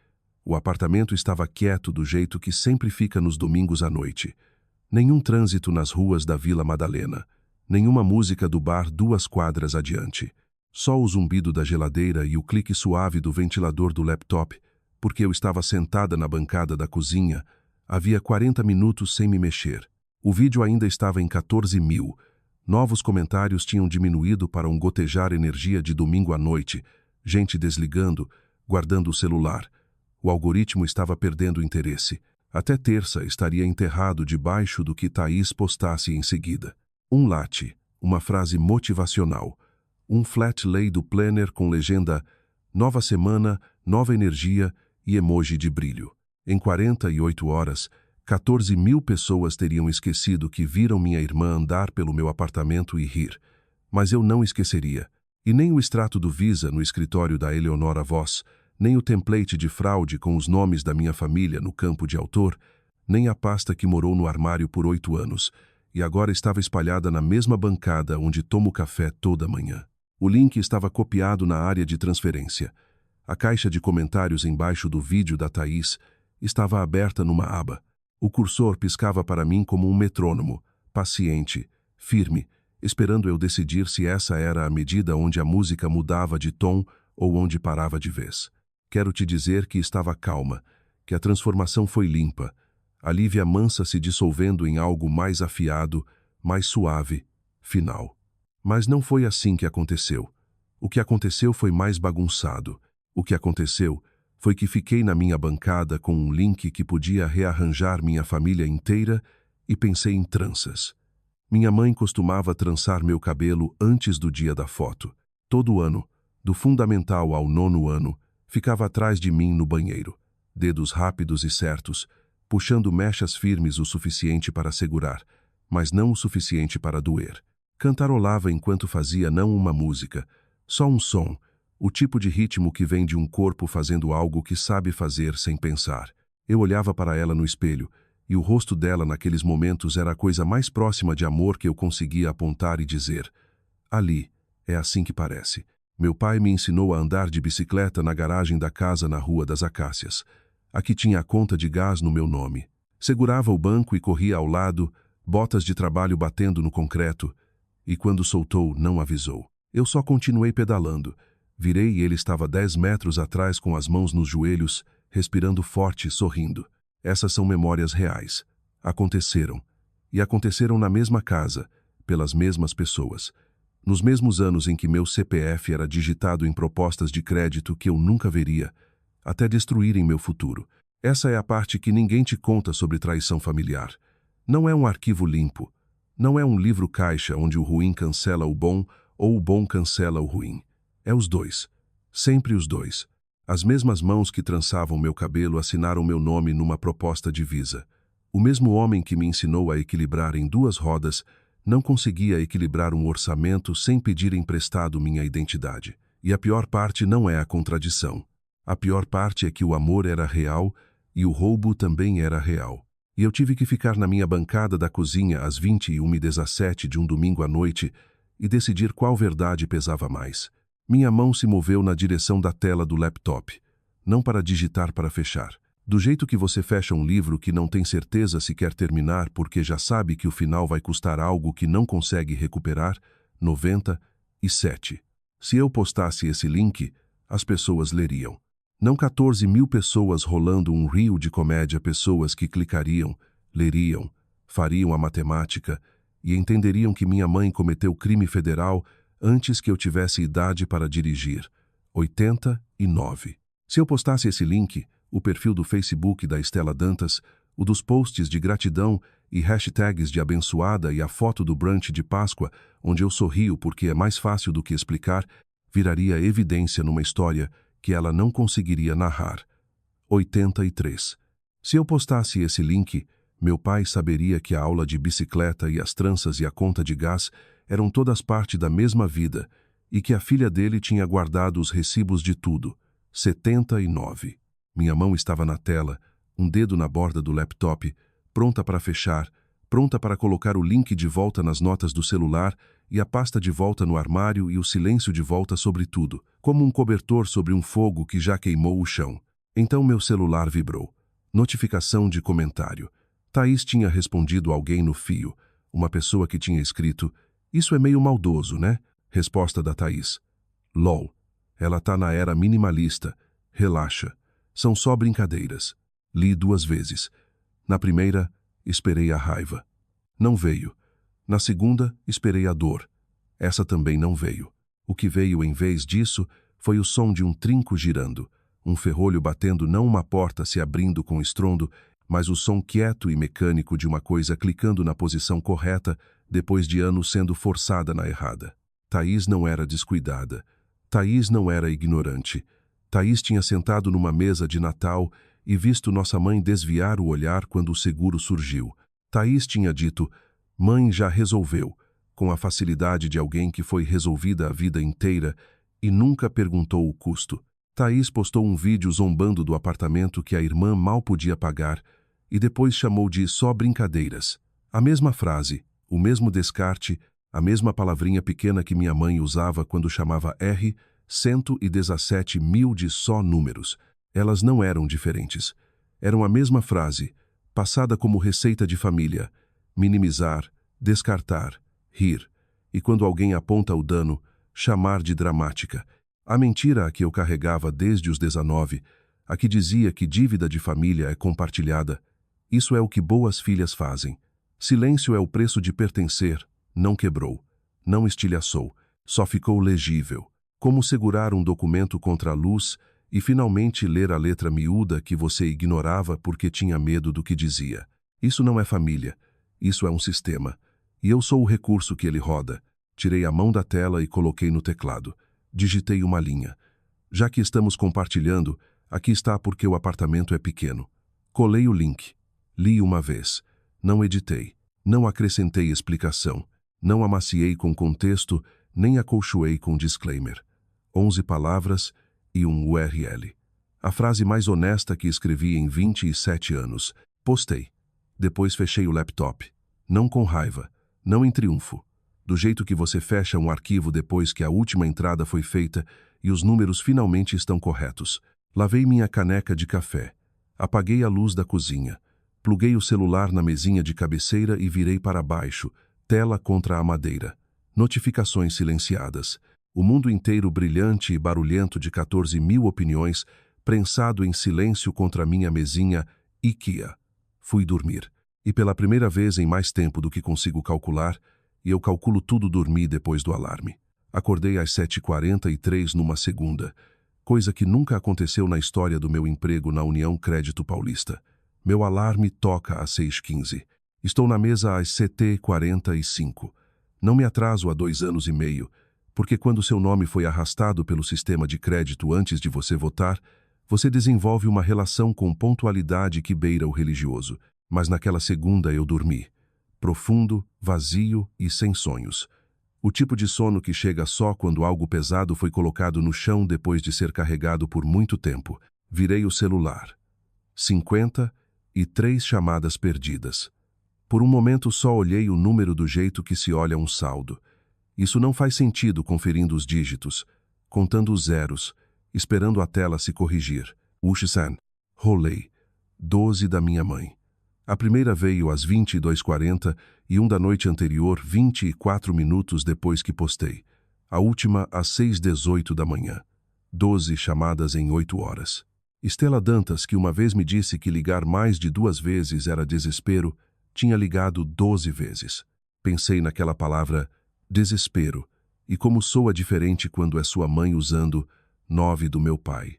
O apartamento estava quieto do jeito que sempre fica nos domingos à noite. Nenhum trânsito nas ruas da Vila Madalena. Nenhuma música do bar 2 quadras adiante. Só o zumbido da geladeira e o clique suave do ventilador do laptop, porque eu estava sentada na bancada da cozinha. Havia 40 minutos sem me mexer. O vídeo ainda estava em 14.000. Novos comentários tinham diminuído para um gotejar energia de domingo à noite. Gente desligando, guardando o celular. O algoritmo estava perdendo interesse. Até terça estaria enterrado debaixo do que Thaís postasse em seguida. Um latte, uma frase motivacional. Um flat lay do planner com legenda "Nova semana, nova energia" e emoji de brilho. Em 48 horas, 14.000 pessoas teriam esquecido que viram minha irmã andar pelo meu apartamento e rir. Mas eu não esqueceria. E nem o extrato do Visa no escritório da Eleonora Voss, nem o template de fraude com os nomes da minha família no campo de autor, nem a pasta que morou no armário por 8 anos e agora estava espalhada na mesma bancada onde tomo café toda manhã. O link estava copiado na área de transferência. A caixa de comentários embaixo do vídeo da Thaís estava aberta numa aba. O cursor piscava para mim como um metrônomo, paciente, firme, esperando eu decidir se essa era a medida onde a música mudava de tom ou onde parava de vez. Quero te dizer que estava calma, que a transformação foi limpa, a Lívia mansa se dissolvendo em algo mais afiado, mais suave, final. Mas não foi assim que aconteceu. O que aconteceu foi mais bagunçado. O que aconteceu foi que fiquei na minha bancada com um link que podia rearranjar minha família inteira e pensei em tranças. Minha mãe costumava trançar meu cabelo antes do dia da foto. Todo ano, do fundamental ao 9º ano, ficava atrás de mim no banheiro, dedos rápidos e certos, puxando mechas firmes o suficiente para segurar, mas não o suficiente para doer. Cantarolava enquanto fazia não uma música, só um som, o tipo de ritmo que vem de um corpo fazendo algo que sabe fazer sem pensar. Eu olhava para ela no espelho, e o rosto dela naqueles momentos era a coisa mais próxima de amor que eu conseguia apontar e dizer: ali, é assim que parece. Meu pai me ensinou a andar de bicicleta na garagem da casa na Rua das Acácias. Aqui tinha a conta de gás no meu nome. Segurava o banco e corria ao lado, botas de trabalho batendo no concreto, e quando soltou, não avisou. Eu só continuei pedalando. Virei e ele estava 10 metros atrás com as mãos nos joelhos, respirando forte, sorrindo. Essas são memórias reais. Aconteceram. E aconteceram na mesma casa, pelas mesmas pessoas. Nos mesmos anos em que meu CPF era digitado em propostas de crédito que eu nunca veria, até destruírem meu futuro. Essa é a parte que ninguém te conta sobre traição familiar. Não é um arquivo limpo. Não é um livro-caixa onde o ruim cancela o bom ou o bom cancela o ruim. É os dois. Sempre os dois. As mesmas mãos que trançavam meu cabelo assinaram meu nome numa proposta de visa. O mesmo homem que me ensinou a equilibrar em 2 rodas não conseguia equilibrar um orçamento sem pedir emprestado minha identidade. E a pior parte não é a contradição. A pior parte é que o amor era real e o roubo também era real. E eu tive que ficar na minha bancada da cozinha às 21h17 de um domingo à noite e decidir qual verdade pesava mais. Minha mão se moveu na direção da tela do laptop, não para digitar para fechar. Do jeito que você fecha um livro que não tem certeza se quer terminar porque já sabe que o final vai custar algo que não consegue recuperar, 97. Se eu postasse esse link, as pessoas leriam. Não 14.000 pessoas rolando um reel de comédia, pessoas que clicariam, leriam, fariam a matemática e entenderiam que minha mãe cometeu crime federal antes que eu tivesse idade para dirigir. 89. Se eu postasse esse link, o perfil do Facebook da Estela Dantas, o dos posts de gratidão e hashtags de abençoada e a foto do brunch de Páscoa, onde eu sorrio porque é mais fácil do que explicar, viraria evidência numa história que ela não conseguiria narrar. 83. Se eu postasse esse link, meu pai saberia que a aula de bicicleta e as tranças e a conta de gás eram todas parte da mesma vida e que a filha dele tinha guardado os recibos de tudo. 79. Minha mão estava na tela, um dedo na borda do laptop, pronta para fechar, pronta para colocar o link de volta nas notas do celular e a pasta de volta no armário e o silêncio de volta sobre tudo, como um cobertor sobre um fogo que já queimou o chão. Então meu celular vibrou. Notificação de comentário. Thaís tinha respondido alguém no fio, uma pessoa que tinha escrito: "Isso é meio maldoso, né?" Resposta da Thaís: "LOL. Ela tá na era minimalista. Relaxa. São só brincadeiras." Li 2 vezes. Na primeira, esperei a raiva. Não veio. Na segunda, esperei a dor. Essa também não veio. O que veio em vez disso foi o som de um trinco girando, um ferrolho batendo, não uma porta se abrindo com estrondo, mas o som quieto e mecânico de uma coisa clicando na posição correta depois de anos sendo forçada na errada. Thaís não era descuidada. Thaís não era ignorante. Thaís tinha sentado numa mesa de Natal e visto nossa mãe desviar o olhar quando o seguro surgiu. Thaís tinha dito: "Mãe já resolveu", com a facilidade de alguém que foi resolvida a vida inteira e nunca perguntou o custo. Thaís postou um vídeo zombando do apartamento que a irmã mal podia pagar e depois chamou de "só brincadeiras". A mesma frase, o mesmo descarte, a mesma palavrinha pequena que minha mãe usava quando chamava 117.000 de só números. Elas não eram diferentes. Eram a mesma frase, passada como receita de família: minimizar, descartar, rir. E quando alguém aponta o dano, chamar de dramática. A mentira a que eu carregava desde os 19, a que dizia que dívida de família é compartilhada. Isso é o que boas filhas fazem. Silêncio é o preço de pertencer. Não quebrou. Não estilhaçou. Só ficou legível. Como segurar um documento contra a luz e finalmente ler a letra miúda que você ignorava porque tinha medo do que dizia. Isso não é família. Isso é um sistema. E eu sou o recurso que ele roda. Tirei a mão da tela e coloquei no teclado. Digitei uma linha. Já que estamos compartilhando, aqui está porque o apartamento é pequeno. Colei o link. Li uma vez. Não editei. Não acrescentei explicação. Não amaciei com contexto, nem acolchoei com disclaimer. 11 palavras e um URL. A frase mais honesta que escrevi em 27 anos. Postei. Depois fechei o laptop. Não com raiva, não em triunfo. Do jeito que você fecha um arquivo depois que a última entrada foi feita e os números finalmente estão corretos. Lavei minha caneca de café. Apaguei a luz da cozinha. Pluguei o celular na mesinha de cabeceira e virei para baixo, tela contra a madeira. Notificações silenciadas. O mundo inteiro brilhante e barulhento de 14.000 opiniões, prensado em silêncio contra minha mesinha IKEA. Fui dormir. E pela primeira vez em mais tempo do que consigo calcular, e eu calculo tudo, dormi depois do alarme. Acordei às 7h43 numa segunda. coisa que nunca aconteceu na história do meu emprego na União Crédito Paulista. Meu alarme toca às 6h15. Estou na mesa às 7h45. Não me atraso há 2 anos e meio, porque quando seu nome foi arrastado pelo sistema de crédito antes de você votar, você desenvolve uma relação com pontualidade que beira o religioso. Mas naquela segunda eu dormi. Profundo, vazio e sem sonhos. O tipo de sono que chega só quando algo pesado foi colocado no chão depois de ser carregado por muito tempo. Virei o celular. 53 chamadas perdidas. Por um momento só olhei o número do jeito que se olha um saldo. Isso não faz sentido conferindo os dígitos, contando os zeros, esperando a tela se corrigir. Ushi-san. Rolei. 12 da minha mãe. A primeira veio às 22h40 e da noite anterior 24 minutos depois que postei. A última às 6h18 da manhã. 12 chamadas em 8 horas. Estela Dantas, que uma vez me disse que ligar mais de 2 vezes era desespero, tinha ligado 12 vezes. Pensei naquela palavra desespero e como soa diferente quando é sua mãe usando 9 do meu pai.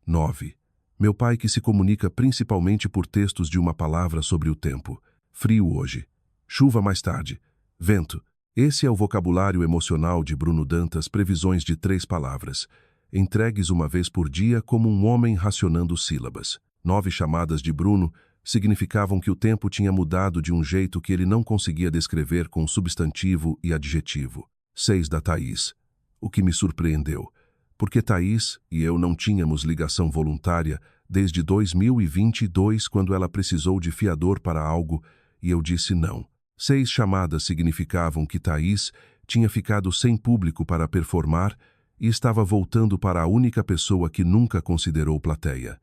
9. Meu pai que se comunica principalmente por textos de uma palavra sobre o tempo. Frio hoje. Chuva mais tarde. Vento. Esse é o vocabulário emocional de Bruno Dantas, previsões de 3 palavras, entregues uma vez por dia como um homem racionando sílabas. 9 chamadas de Bruno significavam que o tempo tinha mudado de um jeito que ele não conseguia descrever com substantivo e adjetivo. 6 da Thaís. O que me surpreendeu, porque Thaís e eu não tínhamos ligação voluntária desde 2022, quando ela precisou de fiador para algo e eu disse não. 6 chamadas significavam que Thaís tinha ficado sem público para performar e estava voltando para a única pessoa que nunca considerou plateia.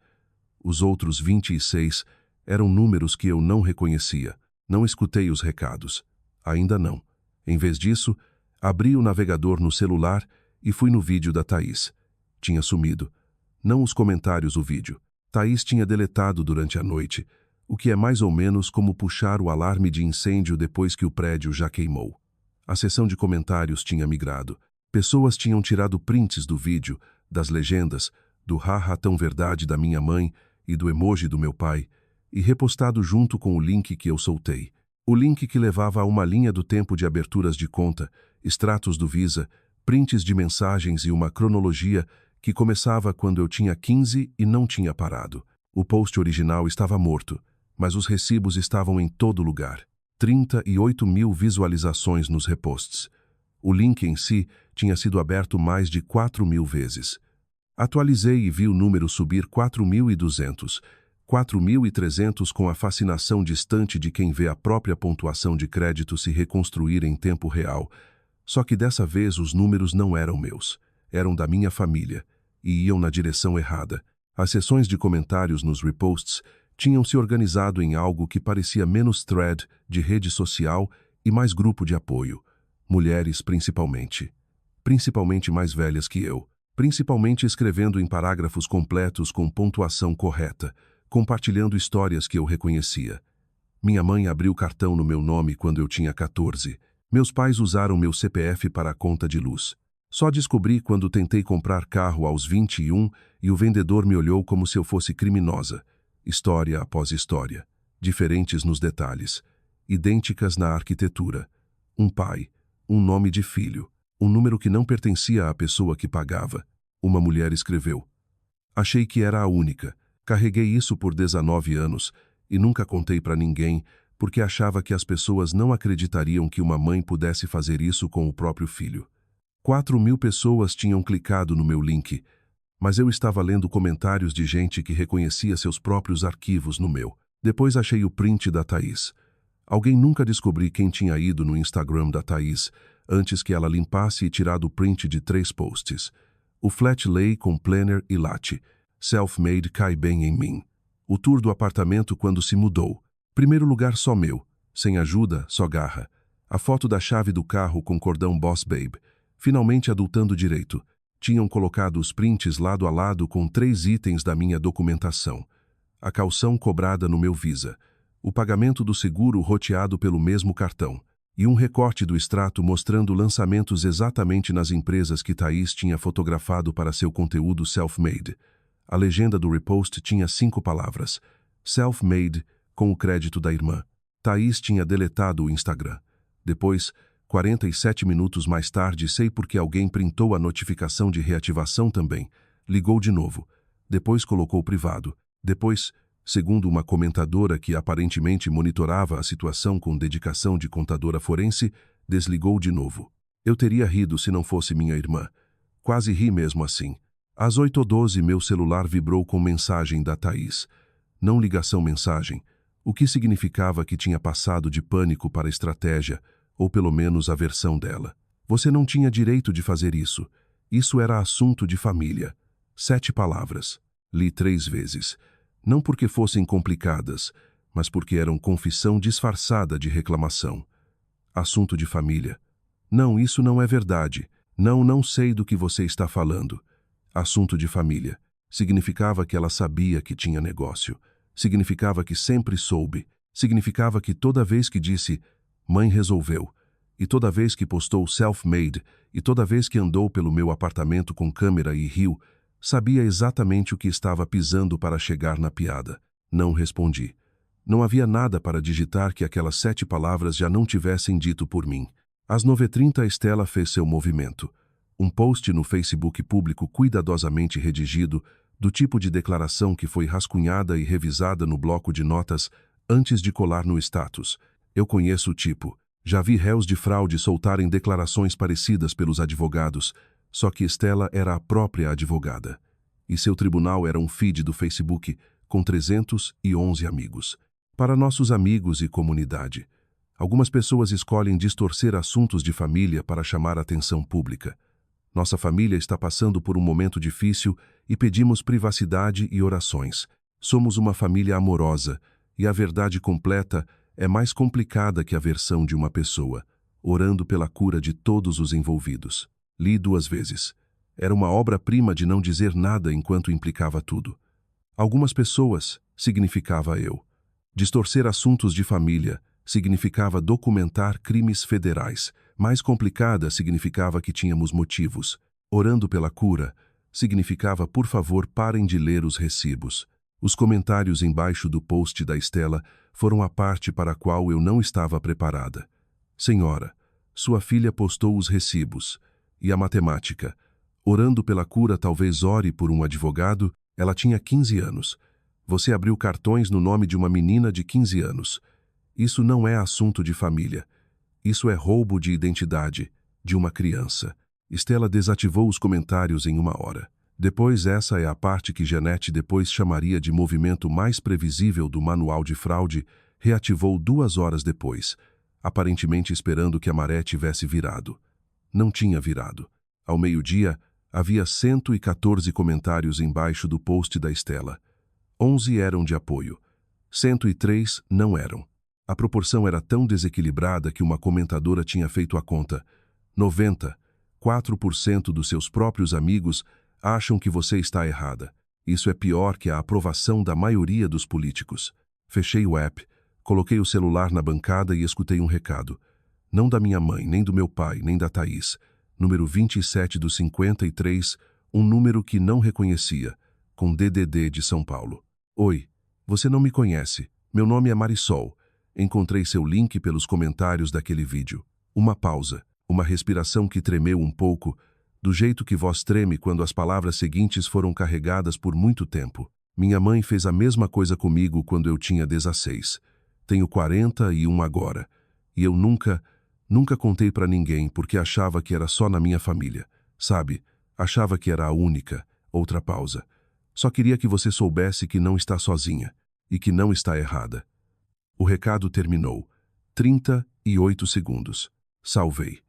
Os outros 26 eram números que eu não reconhecia. Não escutei os recados. Ainda não. Em vez disso, abri o navegador no celular e fui no vídeo da Thaís. Tinha sumido. Não os comentários, o vídeo. Thaís tinha deletado durante a noite, o que é mais ou menos como puxar o alarme de incêndio depois que o prédio já queimou. A seção de comentários tinha migrado. Pessoas tinham tirado prints do vídeo, das legendas, do haha tão verdade da minha mãe e do emoji do meu pai, e repostado junto com o link que eu soltei. O link que levava a uma linha do tempo de aberturas de conta, extratos do Visa, prints de mensagens e uma cronologia que começava quando eu tinha 15 e não tinha parado. O post original estava morto, mas os recibos estavam em todo lugar. 38 mil visualizações nos reposts. O link em si tinha sido aberto mais de 4.000 vezes. Atualizei e vi o número subir 4.200, 4.300 com a fascinação distante de quem vê a própria pontuação de crédito se reconstruir em tempo real. Só que dessa vez os números não eram meus, eram da minha família, e iam na direção errada. As seções de comentários nos reposts tinham se organizado em algo que parecia menos thread de rede social e mais grupo de apoio. Mulheres principalmente mais velhas que eu, principalmente escrevendo em parágrafos completos com pontuação correta, compartilhando histórias que eu reconhecia. Minha mãe abriu cartão no meu nome quando eu tinha 14. Meus pais usaram meu CPF para a conta de luz. Só descobri quando tentei comprar carro aos 21 e o vendedor me olhou como se eu fosse criminosa. História após história, diferentes nos detalhes, idênticas na arquitetura. Um pai, um nome de filho, um número que não pertencia à pessoa que pagava. Uma mulher escreveu. Achei que era a única. Carreguei isso por 19 anos e nunca contei para ninguém porque achava que as pessoas não acreditariam que uma mãe pudesse fazer isso com o próprio filho. 4.000 pessoas tinham clicado no meu link, mas eu estava lendo comentários de gente que reconhecia seus próprios arquivos no meu. Depois achei o print da Thaís. Alguém nunca descobri quem tinha ido no Instagram da Thaís antes que ela limpasse e tirado o print de 3 posts. O flat lay com planner e latte. Self-made cai bem em mim. O tour do apartamento quando se mudou. Primeiro lugar só meu. Sem ajuda, só garra. A foto da chave do carro com cordão Boss Babe. Finalmente adultando direito. Tinham colocado os prints lado a lado com 3 itens da minha documentação. A caução cobrada no meu Visa. O pagamento do seguro roteado pelo mesmo cartão. E um recorte do extrato mostrando lançamentos exatamente nas empresas que Thaís tinha fotografado para seu conteúdo self-made. A legenda do repost tinha 5 palavras: self-made, com o crédito da irmã. Thaís tinha deletado o Instagram. Depois, 47 minutos mais tarde, sei porque alguém printou a notificação de reativação também. Ligou de novo. Depois colocou privado. Depois, segundo uma comentadora que aparentemente monitorava a situação com dedicação de contadora forense, desligou de novo. Eu teria rido se não fosse minha irmã. Quase ri mesmo assim. Às 8h12, meu celular vibrou com mensagem da Thaís. Não ligação-mensagem, o que significava que tinha passado de pânico para estratégia, ou pelo menos a versão dela. Você não tinha direito de fazer isso. Isso era assunto de família. 7 palavras. Li 3 vezes. Não porque fossem complicadas, mas porque eram confissão disfarçada de reclamação. Assunto de família. Não, isso não é verdade. Não sei do que você está falando. Assunto de família. Significava que ela sabia que tinha negócio. Significava que sempre soube. Significava que toda vez que disse, mãe resolveu, e toda vez que postou self-made, e toda vez que andou pelo meu apartamento com câmera e riu, sabia exatamente o que estava pisando para chegar na piada. Não respondi. Não havia nada para digitar que aquelas 7 palavras já não tivessem dito por mim. Às 9h30 Estela fez seu movimento. Um post no Facebook público cuidadosamente redigido, do tipo de declaração que foi rascunhada e revisada no bloco de notas antes de colar no status. Eu conheço o tipo. Já vi réus de fraude soltarem declarações parecidas pelos advogados, só que Estela era a própria advogada. E seu tribunal era um feed do Facebook com 311 amigos. Para nossos amigos e comunidade. Algumas pessoas escolhem distorcer assuntos de família para chamar atenção pública. Nossa família está passando por um momento difícil e pedimos privacidade e orações. Somos uma família amorosa, e a verdade completa é mais complicada que a versão de uma pessoa, orando pela cura de todos os envolvidos. Li 2 vezes. Era uma obra-prima de não dizer nada enquanto implicava tudo. Algumas pessoas significava eu. Distorcer assuntos de família significava documentar crimes federais. Mais complicada significava que tínhamos motivos. Orando pela cura significava, por favor, parem de ler os recibos. Os comentários embaixo do post da Estela foram a parte para a qual eu não estava preparada. Senhora, sua filha postou os recibos. E a matemática. Orando pela cura, talvez ore por um advogado. Ela tinha 15 anos. Você abriu cartões no nome de uma menina de 15 anos. Isso não é assunto de família. Isso é roubo de identidade de uma criança. Estela desativou os comentários em 1 hora. Depois, essa é a parte que Janete depois chamaria de movimento mais previsível do manual de fraude, reativou 2 horas depois, aparentemente esperando que a maré tivesse virado. Não tinha virado. Ao meio-dia, havia 114 comentários embaixo do post da Estela. 11 eram de apoio. 103 não eram. A proporção era tão desequilibrada que uma comentadora tinha feito a conta. 94% dos seus próprios amigos acham que você está errada. Isso é pior que a aprovação da maioria dos políticos. Fechei o app, coloquei o celular na bancada e escutei um recado. Não da minha mãe, nem do meu pai, nem da Thaís. Número 27 do 53, um número que não reconhecia, com DDD de São Paulo. Oi, você não me conhece. Meu nome é Marisol. Encontrei seu link pelos comentários daquele vídeo. Uma pausa, uma respiração que tremeu um pouco, do jeito que voz treme quando as palavras seguintes foram carregadas por muito tempo. Minha mãe fez a mesma coisa comigo quando eu tinha 16. Tenho 41 agora. E eu nunca contei pra ninguém porque achava que era só na minha família. Sabe? Achava que era a única. Outra pausa. Só queria que você soubesse que não está sozinha. E que não está errada. O recado terminou. 38 segundos. Salvei.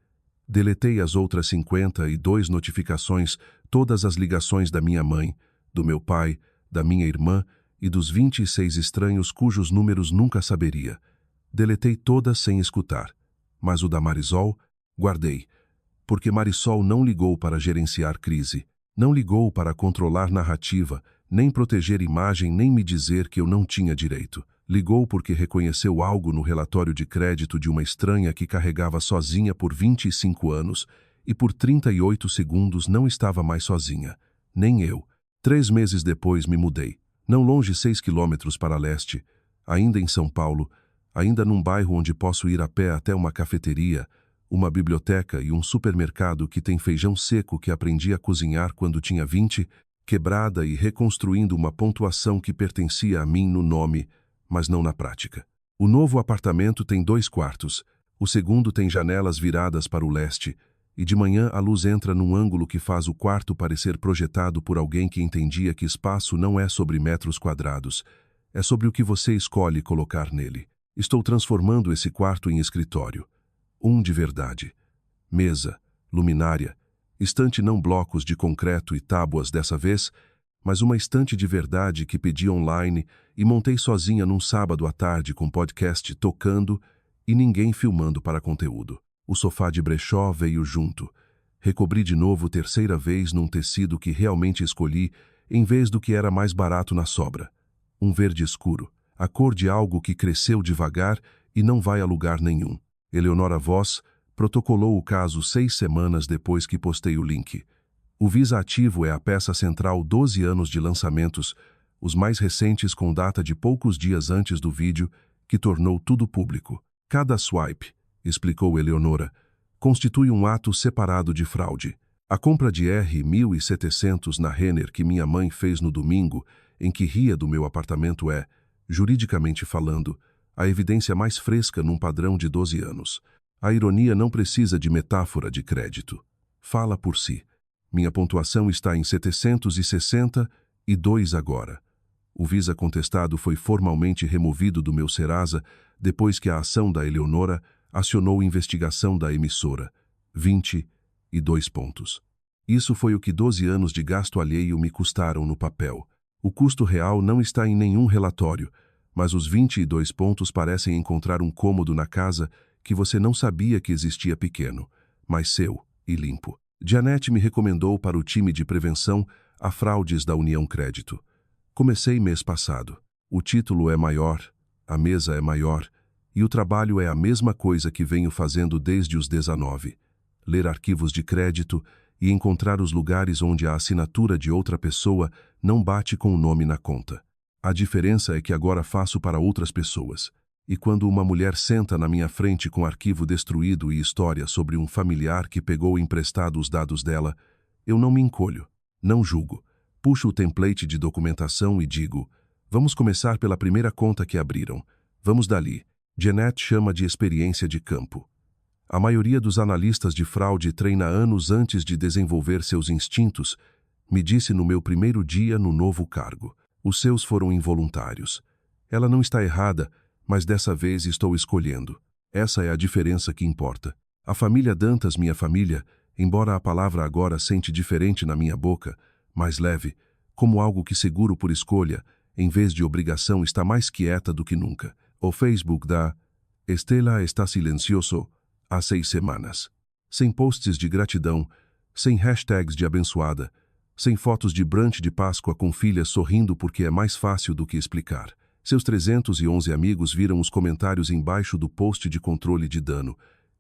Deletei as outras 52 notificações, todas as ligações da minha mãe, do meu pai, da minha irmã e dos 26 estranhos cujos números nunca saberia. Deletei todas sem escutar. Mas o da Marisol, guardei. Porque Marisol não ligou para gerenciar crise, não ligou para controlar narrativa, nem proteger imagem, nem me dizer que eu não tinha direito. Ligou porque reconheceu algo no relatório de crédito de uma estranha que carregava sozinha por 25 anos e por 38 segundos não estava mais sozinha. Nem eu. 3 meses depois me mudei. Não longe 6 quilômetros para leste, ainda em São Paulo, ainda num bairro onde posso ir a pé até uma cafeteria, uma biblioteca e um supermercado que tem feijão seco que aprendi a cozinhar quando tinha 20, quebrada e reconstruindo uma pontuação que pertencia a mim no nome, mas não na prática. O novo apartamento tem 2 quartos, o segundo tem janelas viradas para o leste, e de manhã a luz entra num ângulo que faz o quarto parecer projetado por alguém que entendia que espaço não é sobre metros quadrados, é sobre o que você escolhe colocar nele. Estou transformando esse quarto em escritório. Um de verdade. Mesa, luminária, estante não blocos de concreto e tábuas dessa vez, mas uma estante de verdade que pedi online e montei sozinha num sábado à tarde com podcast tocando e ninguém filmando para conteúdo. O sofá de brechó veio junto. Recobri de novo terceira vez num tecido que realmente escolhi, em vez do que era mais barato na sobra. Um verde escuro, a cor de algo que cresceu devagar e não vai a lugar nenhum. Eleonora Voss protocolou o caso 6 semanas depois que postei o link. O Visa Ativo é a peça central 12 anos de lançamentos, os mais recentes com data de poucos dias antes do vídeo, que tornou tudo público. Cada swipe, explicou Eleonora, constitui um ato separado de fraude. A compra de R$ 1.700 na Renner que minha mãe fez no domingo, em que ria do meu apartamento é, juridicamente falando, a evidência mais fresca num padrão de 12 anos. A ironia não precisa de metáfora de crédito. Fala por si. Minha pontuação está em 762 agora. O Visa contestado foi formalmente removido do meu Serasa depois que a ação da Eleonora acionou investigação da emissora. 22 pontos. Isso foi o que 12 anos de gasto alheio me custaram no papel. O custo real não está em nenhum relatório, mas os 22 pontos parecem encontrar um cômodo na casa que você não sabia que existia pequeno, mas seu e limpo. Janete me recomendou para o time de prevenção a fraudes da União Crédito. Comecei mês passado. O título é maior, a mesa é maior, e o trabalho é a mesma coisa que venho fazendo desde os 19. Ler arquivos de crédito e encontrar os lugares onde a assinatura de outra pessoa não bate com o nome na conta. A diferença é que agora faço para outras pessoas. E quando uma mulher senta na minha frente com arquivo destruído e história sobre um familiar que pegou emprestado os dados dela, eu não me encolho, não julgo. Puxo o template de documentação e digo, vamos começar pela primeira conta que abriram. Vamos dali. Janete chama de experiência de campo. A maioria dos analistas de fraude treina anos antes de desenvolver seus instintos, me disse no meu primeiro dia no novo cargo. Os seus foram involuntários. Ela não está errada, mas dessa vez estou escolhendo. Essa é a diferença que importa. A família Dantas, minha família, embora a palavra agora sente diferente na minha boca, mais leve, como algo que seguro por escolha, em vez de obrigação, está mais quieta do que nunca. O Facebook da Estela está silencioso há 6 semanas. Sem posts de gratidão, sem hashtags de abençoada, sem fotos de brunch de Páscoa com filha sorrindo porque é mais fácil do que explicar. Seus 311 amigos viram os comentários embaixo do post de controle de dano,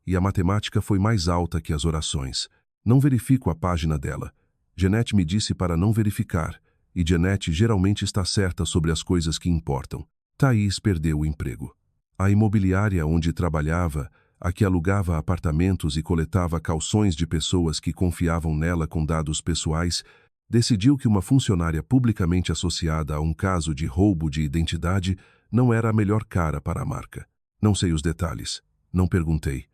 e a matemática foi mais alta que as orações. Não verifico a página dela. Janete me disse para não verificar, e Janete geralmente está certa sobre as coisas que importam. Thaís perdeu o emprego. A imobiliária onde trabalhava, a que alugava apartamentos e coletava calções de pessoas que confiavam nela com dados pessoais, decidiu que uma funcionária publicamente associada a um caso de roubo de identidade não era a melhor cara para a marca. Não sei os detalhes, não perguntei,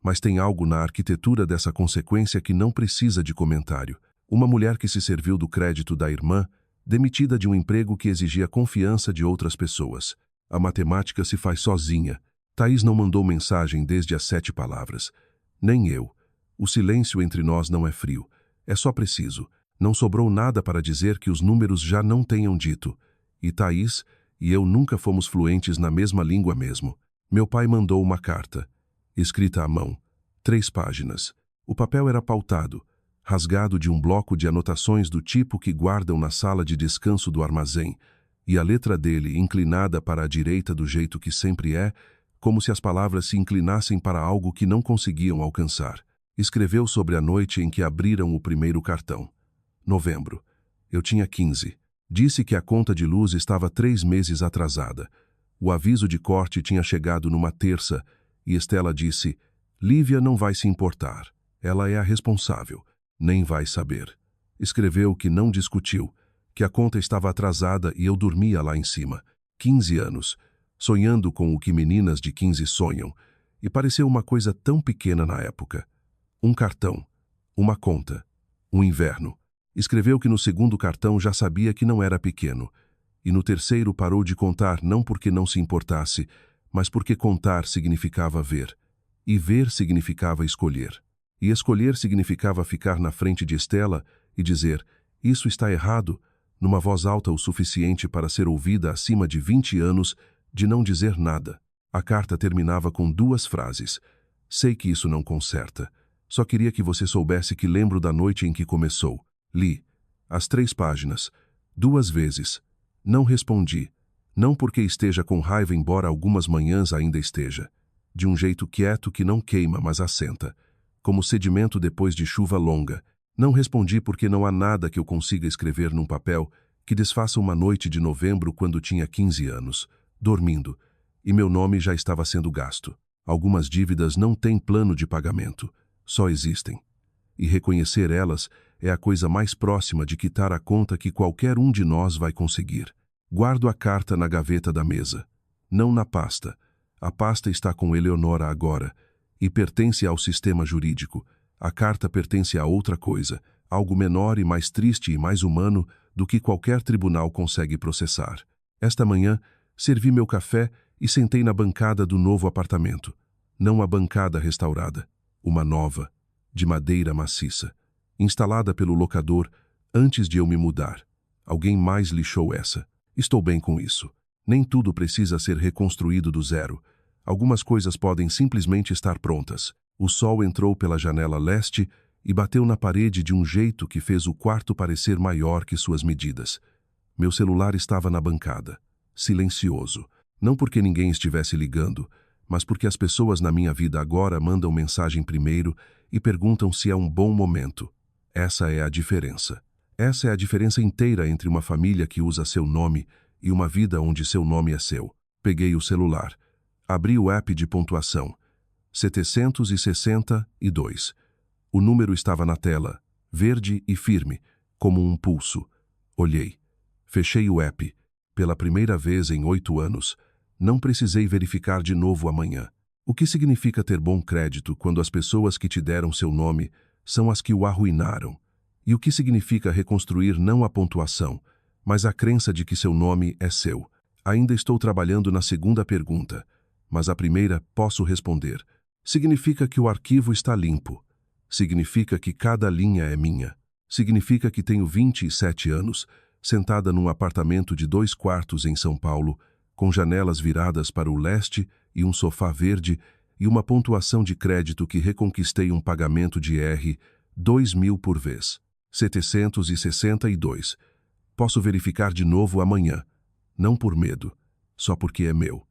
mas tem algo na arquitetura dessa consequência que não precisa de comentário. Uma mulher que se serviu do crédito da irmã, demitida de um emprego que exigia confiança de outras pessoas. A matemática se faz sozinha. Thaís não mandou mensagem desde as 7 palavras. Nem eu. O silêncio entre nós não é frio. É só preciso. Não sobrou nada para dizer que os números já não tenham dito. E Thaís e eu nunca fomos fluentes na mesma língua mesmo. Meu pai mandou uma carta, escrita à mão, 3 páginas. O papel era pautado, rasgado de um bloco de anotações do tipo que guardam na sala de descanso do armazém, e a letra dele inclinada para a direita do jeito que sempre é, como se as palavras se inclinassem para algo que não conseguiam alcançar. Escreveu sobre a noite em que abriram o primeiro cartão. Novembro. Eu tinha 15. Disse que a conta de luz estava 3 meses atrasada. O aviso de corte tinha chegado numa terça e Estela disse: Lívia não vai se importar. Ela é a responsável. Nem vai saber. Escreveu que não discutiu, que a conta estava atrasada e eu dormia lá em cima. 15 anos, sonhando com o que meninas de 15 sonham, e pareceu uma coisa tão pequena na época. Um cartão, uma conta, um inverno. Escreveu que no segundo cartão já sabia que não era pequeno, e no terceiro parou de contar não porque não se importasse, mas porque contar significava ver, e ver significava escolher. E escolher significava ficar na frente de Estela e dizer: isso está errado, numa voz alta o suficiente para ser ouvida acima de 20 anos, de não dizer nada. A carta terminava com 2 frases. Sei que isso não conserta. Só queria que você soubesse que lembro da noite em que começou. Li. As 3 páginas. 2 vezes. Não respondi. Não porque esteja com raiva, embora algumas manhãs ainda esteja. De um jeito quieto que não queima, mas assenta. Como sedimento depois de chuva longa. Não respondi porque não há nada que eu consiga escrever num papel que desfaça uma noite de novembro quando tinha 15 anos, dormindo, e meu nome já estava sendo gasto. Algumas dívidas não têm plano de pagamento, só existem. E reconhecer elas é a coisa mais próxima de quitar a conta que qualquer um de nós vai conseguir. Guardo a carta na gaveta da mesa, não na pasta. A pasta está com Eleonora agora e pertence ao sistema jurídico. A carta pertence a outra coisa, algo menor e mais triste e mais humano do que qualquer tribunal consegue processar. Esta manhã, servi meu café e sentei na bancada do novo apartamento. Não a bancada restaurada, uma nova, de madeira maciça, instalada pelo locador antes de eu me mudar. Alguém mais lixou essa. Estou bem com isso. Nem tudo precisa ser reconstruído do zero. Algumas coisas podem simplesmente estar prontas. O sol entrou pela janela leste e bateu na parede de um jeito que fez o quarto parecer maior que suas medidas. Meu celular estava na bancada, silencioso. Não porque ninguém estivesse ligando, mas porque as pessoas na minha vida agora mandam mensagem primeiro e perguntam se é um bom momento. Essa é a diferença. Essa é a diferença inteira entre uma família que usa seu nome e uma vida onde seu nome é seu. Peguei o celular. Abri o app de pontuação. 762. O número estava na tela, verde e firme, como um pulso. Olhei. Fechei o app. Pela primeira vez em 8 anos, não precisei verificar de novo amanhã. O que significa ter bom crédito quando as pessoas que te deram seu nome são as que o arruinaram? E o que significa reconstruir não a pontuação, mas a crença de que seu nome é seu? Ainda estou trabalhando na segunda pergunta, mas a primeira posso responder. Significa que o arquivo está limpo. Significa que cada linha é minha. Significa que tenho 27 anos, sentada num apartamento de 2 quartos em São Paulo, com janelas viradas para o leste e um sofá verde e uma pontuação de crédito que reconquistei um pagamento de R$ 2.000 por vez. 762. Posso verificar de novo amanhã. Não por medo, só porque é meu.